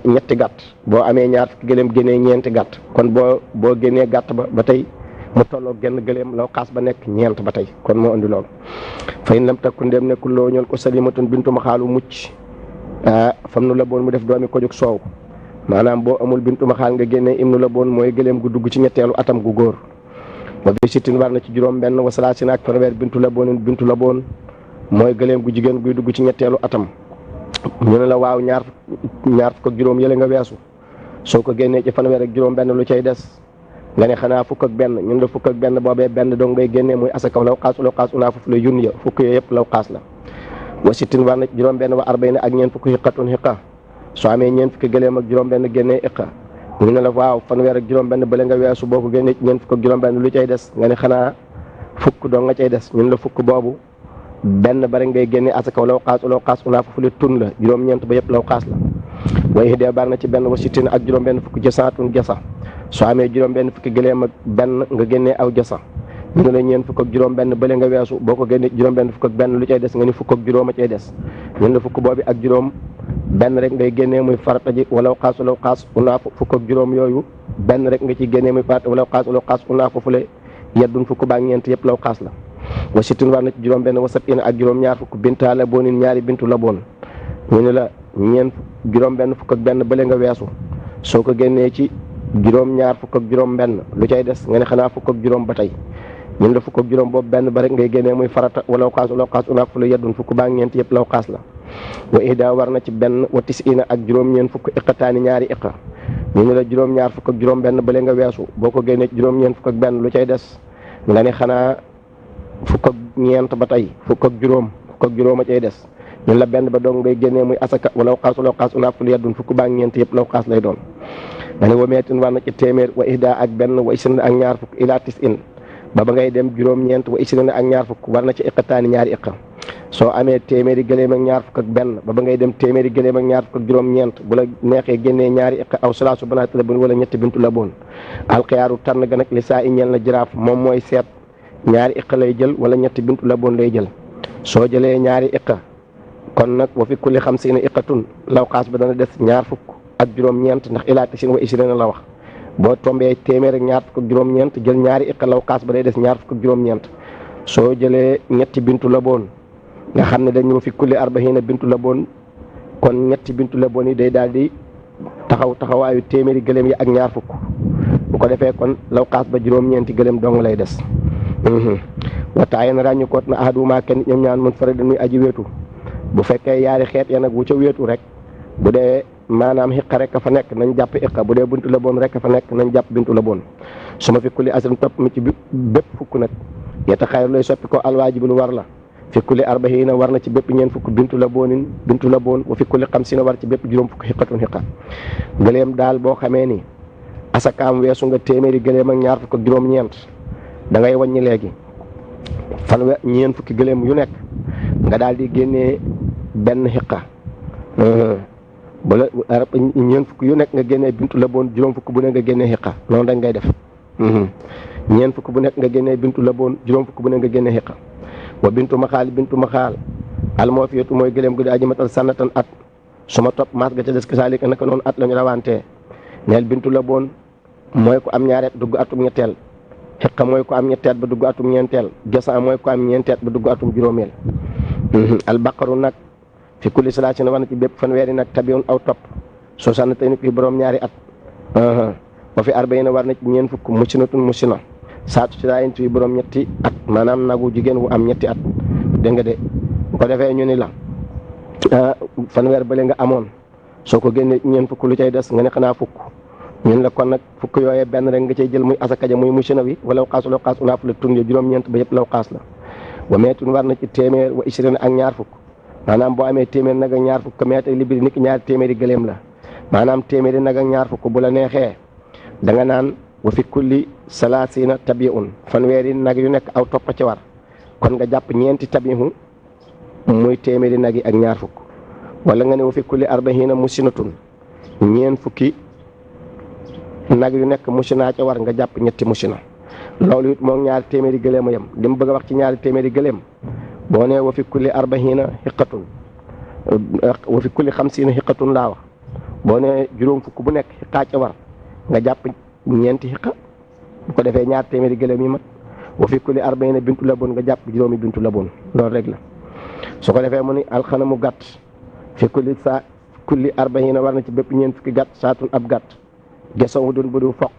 ñetti gàtt boo amee ñaar fukki gëleem génnee ñeenti gàtt kon boo génnee gàtt ba tey mu tolloo genn gëleem law xaas ba nekk ñeent ba tey kon moo andi loolu fa in lam takku ndéem nekkul loo ñoon ko salimatun bintu ma xaalu mucc fam nu la boon mu def doomi ko jóg soow maanaam boo amul bintu ma xaal nga génnee im nu la boon mooy gëleem gu dugg ci ñetteelu atam gu góor ba bi sittin war na ci juróom benn wasalaasin ak fanweer bintu la boon mooy gëleem gu jigéen guy dugg ci ñetteelu atam ñu ne la waaw ñaar fukk ak juróom yële nga weesu soo ko génnee ci fanweer ak juróom benn lu cay des nga ne xanaa fukk ak benn ñun la fukk ak benn boobee benn dong ngay génnee muy asaka law xaas unaa foofu la yun ya fukk yooyu yëpp law xaas la wa sittin war na ci juróom benn wa arbay na ak ñeen fukk xiqatun xiqa soo amee ñeen fukki gëleem ak juróom benn génnee iqa ñu ne la waaw fanweer ak juróom benn bële nga weesu boo ko génnee ci ñeen fukk ak juróom benn lu cay des nga ne xanaa fukk dong nga cay des ñun la fukk boobu benn bari ngay génnee asaka law xaas unaa foofu la tun la juróom-ñeent ba yëpp law xaas la waaye dee bar na ci benn wa sittin ak juróom benn fukk jasaatun jasa soo amee juróom benn fukki gëleem ak benn nga génnee aw jasa ñu ne la ñeen fukk ak juróom benn bële nga weesu boo ko génnee juróom benn fukk ak benn lu cay des nga ni fukk ak juróom a cay des ñun la fukk boobu ak juróom benn rek ngay génnee muy farata ji walaw xaas unaa fukk ak juróom yooyu benn rek nga ciy génnee muy farata walaw xaas unaa foofu le yeddun fukk baak ñeent yëpp law xaas la wa sittin war na ci juróom benn wa sab'ina ak juróom ñaar fukk binta la boonin ñaari bintu la boon ñu ne la ñeen juróom benn fukk ak benn bële nga weesu soo ko génnee ci juróom ñaar fukk ak juróom benn lu cay des nga ne xanaa fukk ak juróom ba tey ñun la fukk ak juróom boobu benn ba rek ngay génnee muy farata walaw xaas unaa foofu le yeddun fukk baak ñeent yëpp law xaas la wa ihda war na ci benn wa tis'ina ak juróom ñeen fukk iqataani ñaari iqa ñu ne la juróom-ñaar fukk ak juróom-benn bële nga weesu boo ko génnee juróom-ñeent fukk ak benn lu cay des nga ne xanaa fukk ak ñeent ba tey fukk ak juróom a cay des ñun la benn ba dong ngay génnee muy asaka wala xaas unaaful yeddun fukk baa ñeent yëpp law xaas lay doon. nga ne wa meetin war na ci téeméer wa ihda ak benn wa isrina ak ñaar fukk ila tisin ba ngay dem juróom-ñeent wa isrina ak ñaar fukk war na ci iqataani ñaari iqa soo amee téeméeri gëléem ak ñaar fukk ak benn ba ngay dem téeméeri gëléem ak ñaar fukk ak juróom-ñeent bu la neexee génnee ñaari iqa aw salaasu banaati la bon wala ñetti bintu la boon alxiyaaru tànn ga nag li saa i ñeel na jiraaf moom mooy seet ñaari iqa lay jël wala ñetti bintu la boon lay jël soo jëlee ñaari iqa kon nag wa fi kulli xamsiina iqatun law xaas ba dana des ñaar fukk ak juróom-ñeent ndax ilaa tisin wa isrina la wax boo tombee téeméer ak ñaar fukk ak juróom-ñeent jël ñaari iqa law xaas ba day des ñaar fukk ak juróom-ñeent soo jëlee ñetti bintu la boon nga xam ne dañu fi kulli arbahiina bintu la boon kon ñetti bintu la boon yi day daal di taxawaayu téeméeri gëléem yi ak ñaar fukk bu ko defee kon law xaas ba juróom-ñeenti gëléem dong lay des wataaye na ràññu koot na ahaduma kenn ñoom ñaan mun fara dañuy aji wéetu bu fekkee yaari xeet ya nag wu ca wéetu rek bu dee maanaam xiqa rek fa nekk nañ jàpp iqa bu dee bintu la boon rek fa nekk nañ jàpp bintu la boon su ma fi kulli asrin topp mi ci bépp fukk nag yeta xayru lay soppi ko alwaajibu lu war la fi kulli arbahiina war na ci bépp ñeen fukk bintu la boon wa fi kulli xamsiina war ci bépp juróom fukk xiqatun xiqa gëléem daal boo xamee ni asakaam weesu nga téeméeri gëléem ak ñaar fukk ak juróom-ñeent da ngay wàññi léegi ñeen fukki gëléem yu nekk nga daal di génnee benn xiqa bala ñeen fukk yu nekk nga génnee bintu la boon juróom fukk bu ne nga génnee xiqa noonu dañ ngay def ñeen fukk bu nekk nga génnee bintu la boon juróom fukk bu ne nga génnee xiqa wa bintu maxaal almoofiyatu mooy gëléem gu di aji matal sànnatan at su ma topp maas ga ca des kasaalika naka noonu at la ñu rawantee neel bintu la boon mooy ko am ñaareet dugg atum ñetteel xiqa mooy ko am ñetteet ba dugg atum ñeenteel jasan mooy ko am ñeenteet ba dugg atum juróomeel albaqaru nag fi kulli salaasin war na ci bépp fanweeri nag tabiun aw topp soo sànn tey ni kuy borom ñaari at wa fi arbaina war na ci ñeen fukk musinatun musina saatu si daayin fi borom ñetti at maanaam nagu jigéen wu am ñetti at dégg nga de bu ko defee ñu ni la fanweer bële nga amoon soo ko génnee ñeen fukk lu cay des nga ne xanaa fukk ñun la kon nag fukk yooyee benn rek nga cay jël muy asakaja muy musina wi wala xaas unaaf la tun juróom-ñeent ba yëpp law xaas la wa meetun war na ci téeméer wa isrina ak ñaar fukk maanaam boo amee téeméer nag ak ñaar fukk meeta libiri niki ñaari téeméeri gëléem la maanaam téeméeri nag ak ñaar fukk bu la neexee da nga naan wa fi kulli salaasina tabiun fanweeri nag yu nekk aw toppa ci war kon nga jàpp ñeenti tabihu muy téeméeri nag yi ak ñaar fukk wala nga ne wa fi kulli arbahiina musinatun ñeen fukki nag yu nekk musina ca war nga jàpp ñetti musina loolu it moom ñaari téeméeri gëléem a yem li mu bëgg a wax ci ñaari téeméeri gëléem boo nee wa fi kulli arbahiina xiqatun wa fi kulli xamsiina xiqatun laa wax boo nee juróom fukk bu nekk xiqaa ca war nga jàpp ñeenti xiqa bu ko defee ñaar téeméeri gëléem yi mat wa fi kulli arbahiina bintu la boon nga jàpp juróomi bintu la boon loolu rek la su ko defee mu ni alxanamu gàtt fi kulli arbahiina war na ci bépp ñeent fukki gàtt saatun ab gàtt gesoŋ wu dun bu du foq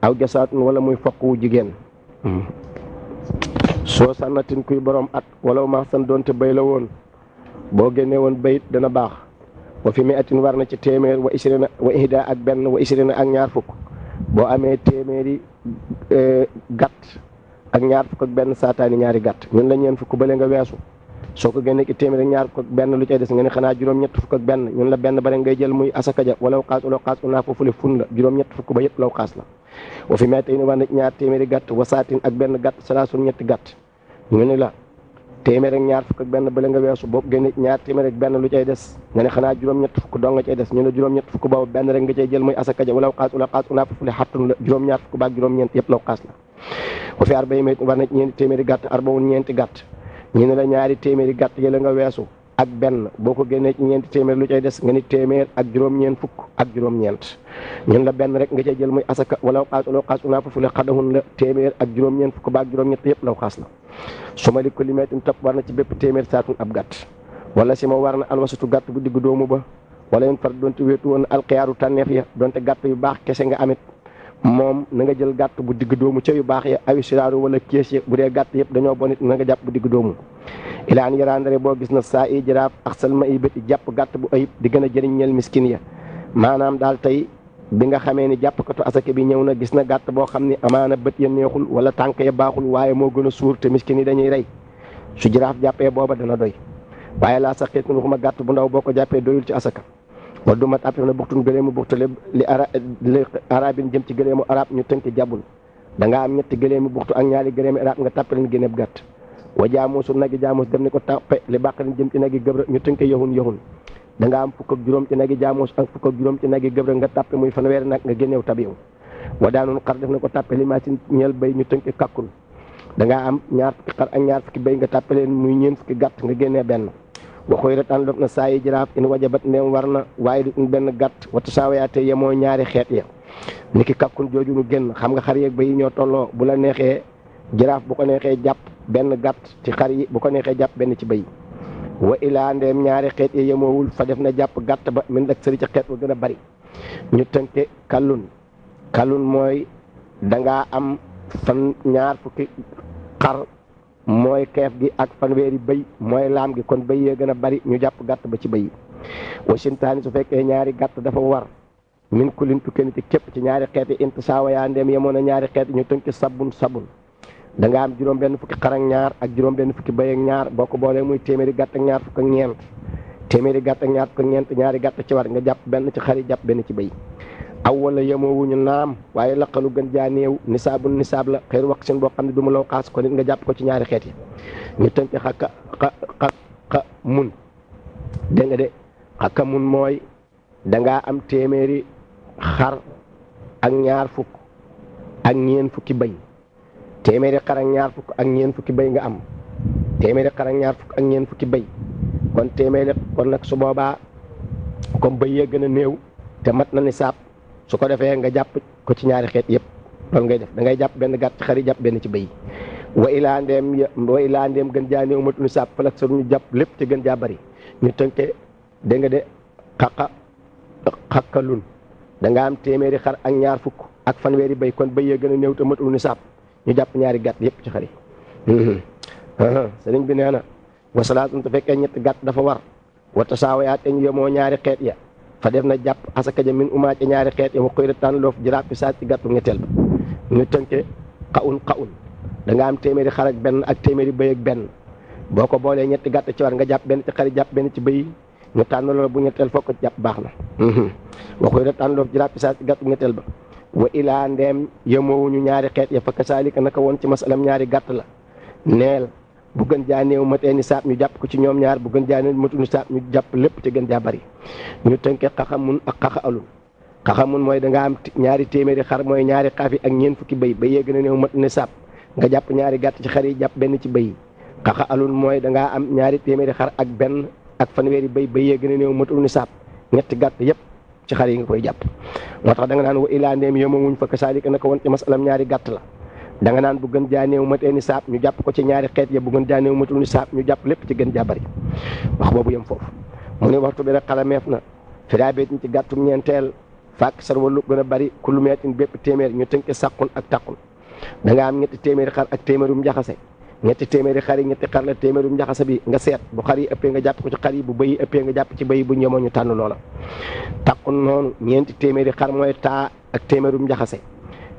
aw jasaatun wala muy foq wu jigéen soo sànnatin kuy borom at wala ma san doonte bay la woon boo génnee woon bayit dana baax wa fi mi atin war na ci téeméer wa isrina wa ihda ak benn wa isrina ak ñaar fukk boo amee téeméeri gàtt ak ñaar fukk ak benn saataani ñaari gàtt ñun la ñeen fukk bale nga weesu soo ko génnee ci téeméer ak ñaar fukk ak benn lu cay des nga ne xanaa juróom-ñett fukk ak benn ñun la benn bare ngay jël muy asakaja wala xaas unaa foofu le fun la juróom-ñett fukk ba yëpp law xaas la wa fi meeta yi war na ñaar téeméeri gàtt wa saatin ak benn gàtt salaasun ñetti gàtt ñu ni la téeméer ak ñaar fukk ak benn bale nga weesu boobu génne ñaar téeméer ak benn lu cay des nga ne xanaa juróom-ñett fukk dong nga cay des ñu ne juróom-ñett fukk boobu benn rek nga cay jël muy asakaja wala xaas unaa foofu le xattun la juróom-ñaar fukk baak juróom-ñeent yëpp law xaas la wa fi arba yi war na ñeenti téeméeri gàtt arbawun ñeenti gàtt ñu ne la ñaari téeméeri gàtt yi la nga weesu ak benn boo ko génnee ci ñeenti téeméer lu cay des nga ni téeméer ak juróom-ñeent fukk ak juróom-ñeent ñun la benn rek nga cay jël muy asaka wala xaas unaa foofu le xadahun la téeméer ak juróom-ñeent fukk baak juróom-ñett yëpp law xaas la su ma li ko limeetin topp war na ci bépp téeméer saatun ab gàtt wala si ma war na alwasatu gàtt bu digg doomu ba wala yun far doonte wéetu woon alxiyaaru tànneef ya doonte gàtt yu baax kese nga amit moom na nga jël gàtt bu digg doomu ca yu baax ya awi siraaru wala kees ya bu dee gàtt yëpp dañoo bon it na nga jàpp bu digg doomu ilaan yaraandare boo gis na saa i jaraaf ak salma i bëti jàpp gàtt bu ayib di gën a jëriñ ñel miskin ya maanaam daal tey bi nga xamee ni jàppkatu asaka bi ñëw na gis na gàtt boo xam ni amaana bët ya neexul wala tànk ya baaxul waaye moo gën a suur te miskin yi dañuy rey su jiraaf jàppee booba dana doy waaye laa sa xiit waxuma gàtt bu ndaw boo ko jàppee doyul ci asaka wa du mat appef na buxtun gëleemu buxtale li arabin jëm ci gëleemu arab ñu tënk jàbbul da nga am ñetti gëleemi buxtu ak ñaari gëleemi arab nga tàppaleen génneeb gàtt wa jaamuusu nagi jaamuus dem ni ko tàppe li bàqalin jëm ci nagi gëbra ñu tënk yahun da nga am fukk ak juróom ci nagi jaamuus ak fukk ak juróom ci nagi gëbra nga tàppe muy fanweeri nag nga génneew tabiw wa daanoon xar def na ko tàppe li maasin ñeel bay ñu tënk kakkun da nga am ñaar fukki xar ak ñaar fukki bay nga tàppaleen muy ñeen fukki gàtt nga génnee benn waxoy retaan lof na saa yi jiraaf in wajabat ndeem war na waaye du benn gàtt wata saawayaate yemoo ñaari xeet ya niki kakkun jooju nu génn xam nga xar yeeg bay yi ñoo tolloo bu la neexee jiraaf bu ko neexee jàpp benn gàtt ci xar yi bu ko neexee jàpp benn ci bay yi wa ilaa ndeem ñaari xeet ya yemoowul fa def na jàpp gàtt ba min dak sëri ci xeet ba gën a bari ñu tënke kallun mooy dangaa am fan ñaar fukki xar mooy keef gi ak fanweeri bëy mooy laam gi kon bëy yee gën a bari ñu jàpp gàtt ba ci bëy yi wa sintaani su fekkee ñaari gàtt dafa war min kulin tukkee ci képp ci ñaari xeet yi int saawa yaa ndeem yemoon a ñaari xeet yi ñu tënk sabun da nga am juróom benn fukki xar ak ñaar ak juróom benn fukki bëy ak ñaar boo ko boolee muy téeméeri gàtt ak ñaar fukk ak ñeent téeméeri gàtt ak ñaar fukk ak ñeent ñaari gàtt ci war nga jàpp benn ci xar yi jàpp benn ci bëy aw wala yemoowuñu naam waaye laqalu gën jaa néew nisaabun nisaab la xëy wax seen boo xam ne du mu law xaas ko nit nga jàpp ko ci ñaari xeet yi ñu tënk xa mun dégg nga de xaka mun mooy dangaa am téeméeri xar ak ñaar fukk ak ñeen fukki bëy téeméeri xar ak ñaar fukk ak ñeen fukki bëy nga am téeméeri xar ak ñaar fukk ak ñeen fukki bëy kon téeméeri kon nag su boobaa comme bëy yee gën a néew te mat na nisaab su ko defee nga jàpp ko ci ñaari xeet yëpp loolu ngay def da ngay jàpp benn gàtt ci xar yi jàpp benn ci bëy wa ilaa ndeem gën jaa néew matu nisaab falak sa ñu jàpp lépp ci gën jaa bari ñu tënke dégg nga de xakkalun da nga am téeméeri xar ak ñaar fukk ak fanweeri bëy kon bëy yee gën a néew te matul nisaab ñu jàpp ñaari gàtt yëpp ci xar yi sëriñ bi nee na wasalaatun te fekkee ñetti gàtt dafa war wata saawayaat ñu yemoo ñaari xeet ya fa def na jàpp asaka ja min umaa ci ñaari xeet ya wa koy retaan loof jiraaf fi saat ci gàttu ñetteel ba ñu tënke xaun da nga am téeméeri xar ak benn ak téeméeri bëy ak benn boo ko boolee ñetti gàtt ci war nga jàpp benn ci xar yi jàpp benn ci bëy ñu tànn loolu bu ñetteel foo ko jàpp baax na wa koy retaan loof jiraaf fi saat ci gàttu ñetteel ba wa ilaa ndeem yemoowuñu ñaari xeet ya fa kasaalika naka woon ci masalam ñaari gàtt la neel bu gën jaa néew matee nisaab ñu jàpp ko ci ñoom ñaar bu gën jaa néew matu nisaab ñu jàpp lépp ci gën jaa bari ñu tënkee xaxamun ak xaxamun mooy da nga am ñaari téeméeri xar mooy ñaari xaafi ak ñeen fukki bëy ba yee gën a néew matu nisaab nga jàpp ñaari gàtt ci xar yi jàpp benn ci bëy xaxalun mooy da ngaa am ñaari téeméeri xar ak benn ak fanweeri bëy ba yee gën a néew matu nisaab ñetti gàtt yépp ci xar yi nga koy jàpp moo tax da nga naan wa ilaa ndeem yemawuñ fa kasaalika naka woon ci masalam ñaari gàtt la da nga naan bu gën jaa néew matee nisaab ñu jàpp ko ci ñaari xeet ya bu gën jaa néew matul nisaab ñu jàpp lépp ci gën jaa bari wax boobu yem foofu mu ne waxtu bi rek xalameef na firaabeetin ci gàttum ñeenteel fàkk sar walu gën a bari kullu meetin bépp téeméer ñu tënke sàqun ak taqun da nga am ñetti téeméeri xar ak téeméerum njaxase ñetti téeméeri xar yi ñetti xar la téeméerum njaxase bi nga seet bu xar yi ëppee nga jàpp ko ci xar yi bu bëy yi ëppee nga jàpp ci bëy yi bu ñemoo ñu tànn loola taqun noonu ñeenti téeméeri xar mooy taa ak téeméerum njaxase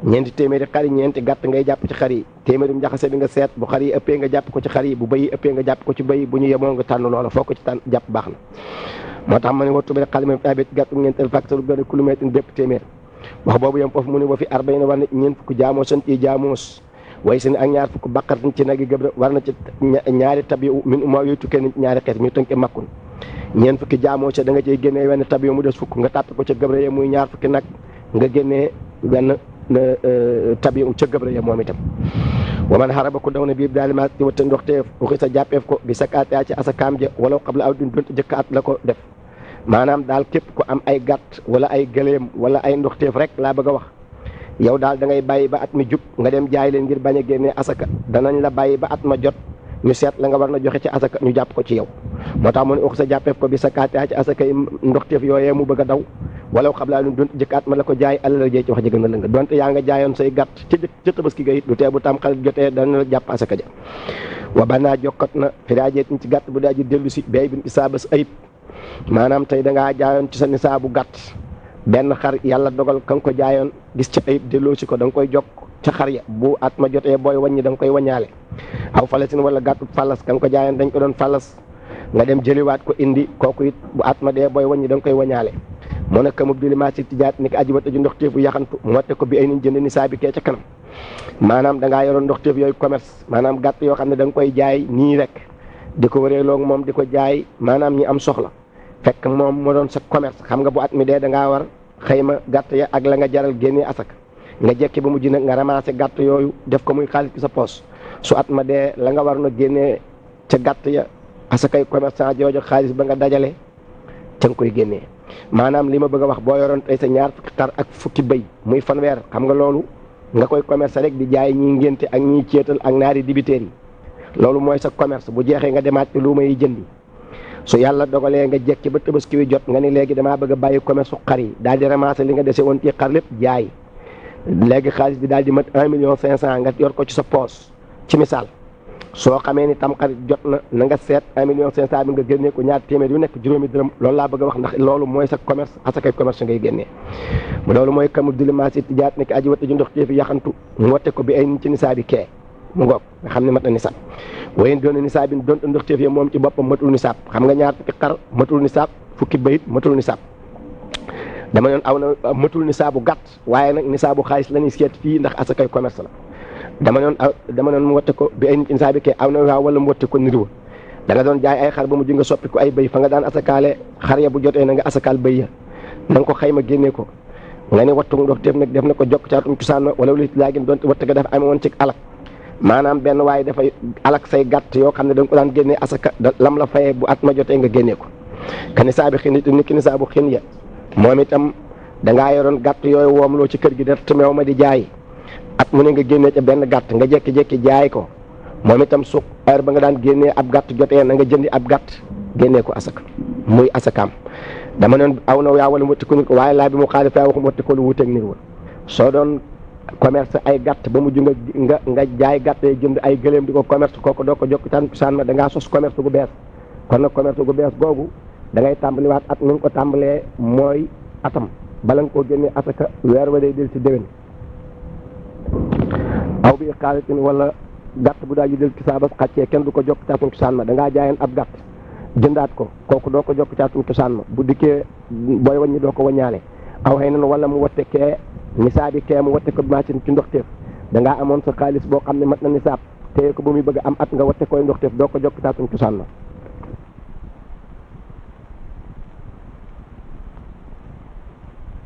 ñeenti téeméeri xar yi ñeenti gàtt ngay jàpp ci xar yi téeméerum njaxase bi nga seet bu xar yi ëppee nga jàpp ko ci xar yi bu bëy yi ëppee nga jàpp ko ci bëy bu ñu yemoo nga tànn loola foo ko ci tànn jàpp baax na moo tax ma ne wattu bi rek xale ma taabit gàttu ñeenteel facteur gën a kilomètre bépp téeméer wax boobu yam foofu mu ne wa fi arbay na war na ñeent fukk jaamoos san ci jaamoos way seen ak ñaar fukk baqartin ci nagi gëb war na ci ñaari tabi min uma yooyu tukkee ni ñaari xeet ñu tënke makkun ñeent fukki jaamoos ca da nga cey génnee wenn tabi mu des fukk nga tàppe ko ca gëbre ya muy ñaar fukki nag nga génnee wenn tabi ca gëbre ya moom itam wa man haraba ko daw na biib daal ma ci wata ndoxteef waxi sa jàppeef ko bi sakaata ci asakaam ja wala qabla aw din donte jëkk at la ko def maanaam daal képp ko am ay gàtt wala ay gëléem wala ay ndoxteef rek laa bëgg a wax yow daal da ngay bàyyi ba at mi jub nga dem jaay leen ngir bañ a génnee asaka danañ la bàyyi ba at ma jot ñu seet la nga war na joxe ci asaka ñu jàpp ko ci yow moo tax mu ne wax sa jàppeef ko bi sakaata ci asaka yi ndoxteef yooyee mu bëgg a daw wala xablaa lu donte jëkk at ma la ko jaay alal jee ci wax jëgg na la nga donte yaa nga jaayoon say gàtt ca tabaski ga it du tee bu tam xarit jotee dana la jàpp asaka ja wa banaa jokkat na firaajeetin ci gàtt bu daa ji dellu si bay bin isaabas ayib maanaam tey dangaa jaayoon ci sa nisaabu gàtt benn xar yàlla dogal ka nga ko jaayoon gis ci ayib delloo si ko da nga koy jokk ca xar ya bu at ma jotee booy wàññi da nga koy waññaale. aw falasin wala gàttu falas ka nga ko jaayoon dañ ko doon falas nga dem jëliwaat ko indi kooku it bu at ma dee booy wàññi da nga koy waññaale. moo nag kamub dili maa si tijaat ni ko aji wata ju ndox téefu yaxantu moote ko bi ay niñ jënd ni saa bi kee ca kanam maanaam da ngaa yoroon ndox téef yooyu commerce maanaam gàtt yoo xam ne da nga koy jaay nii rek di ko wëreeloog moom di ko jaay maanaam ñi am soxla fekk moom moo doon sa commerce xam nga bu at mi dee da ngaa war xëyma gàtt ya ak la nga jaral génnee asak nga jekki ba mujj nag nga ramassé gàtt yooyu def ko muy xaalis ci sa poos su at ma dee la nga war na génnee ca gàtt ya asakay commerçant jooju xaalis ba nga dajale ca nga koy génnee maanaam li ma bëgg a wax boo yoroon tey sa ñaar fukki xar ak fukki bëy muy fanweer xam nga loolu nga koy commerce rek di jaay ñiy ngénte ak ñiy céetal ak naari dibiteer yi loolu mooy sa commerce bu jeexee nga demaat ci luuma yi jëndi su yàlla dogalee nga jekki ba tabaski wi jot nga ni léegi damaa bëgg a bàyyi commerce su xar yi daal di ramasser li nga dese woon ci xar lépp jaay léegi xaalis bi daal di mat 1,5 million nga yor ko ci sa poos ci misaal soo xamee ni tam xarit jot na nga seet 1,5 million bi nga génnee ko ñaar téeméer yu nekk juróomi dërëm loolu laa bëgg a wax ndax loolu mooy sa commerce asakay commerce ngay génnee loolu mooy kamu dilimaasi tijaat nekk aji wata ju ndox téefi yaxantu mu watte ko bi ay ci nisaa bi kee mu ngoog nga xam ne mat na nisaab wayen doon nisaab bi doon ndox téef ya moom ci boppam matul nisaab xam nga ñaar fukki xar matul nisaab fukki bayit matul nisaab dama yoon aw na matul nisaabu gàtt waaye nag nisaabu xaalis la ñuy seet fii ndax asakay commerce la dama noon mu watte ko bi ay nit nisaa bi kee aw na waaw wala mu watte ko nirwa da nga doon jaay ay xar ba mu nga soppi ko ay bëy fa nga daan asakaale xar ya bu jotee na nga asakaal bëy ya na nga ko xayma génnee ko nga ne wattu ndox téef nag def na ko jokk caatum cosaan wala lu laagin doon watte ga dafa amee woon ci alak maanaam benn waaye dafay alak say gàtt yoo xam ne da nga ko daan génnee asaka lam la fayee bu at ma jotee nga génnee ko ka nisaa bi xin it ni ki nisaa bu xin ya moom itam dangaa yoroon gàtt yooyu woomloo ci kër gi def meew ma di jaay at mu ne nga génnee ca benn gàtt nga jekki-jekki jaay ko moom itam su heure ba nga daan génnee ab gàtt jotee na nga jëndi ab gàtt génnee ko asaka muy asakaam dama noon aw na yaa wala mu watti ko nit ko waaye laa bi mu xaalis yaa waxum watti ko lu wuuteeg nit woon soo doon commerce ay gàtt ba mujj nga jaay gàtt yi jënd ay gëléem di ko commerce kooku doo ko jokk tan saan ma da ngaa sos commerce gu bees kon nag commerce gu bees googu da ngay tàmbaliwaat at nu nga ko tàmbalee mooy atam bala nga koo génnee asaka weer wa day del ci déwén aw bi xaalitin wala gàtt bu daal di del ci saabas xàccee kenn du ko jokk caatum cosaan ma da ngaa jaayeen ab gàtt jëndaat ko kooku doo ko jokk caatum cosaan ma bu dikkee booy waññi doo ko waññaale aw xëy na wala mu watte kee nisaab bi kee mu watte ko machine ci ndox teef da ngaa amoon sa xaalis boo xam ne mat na nisaab téye ko ba muy bëgg am at nga watte koy ndox teef doo ko jokk caatum cosaan ma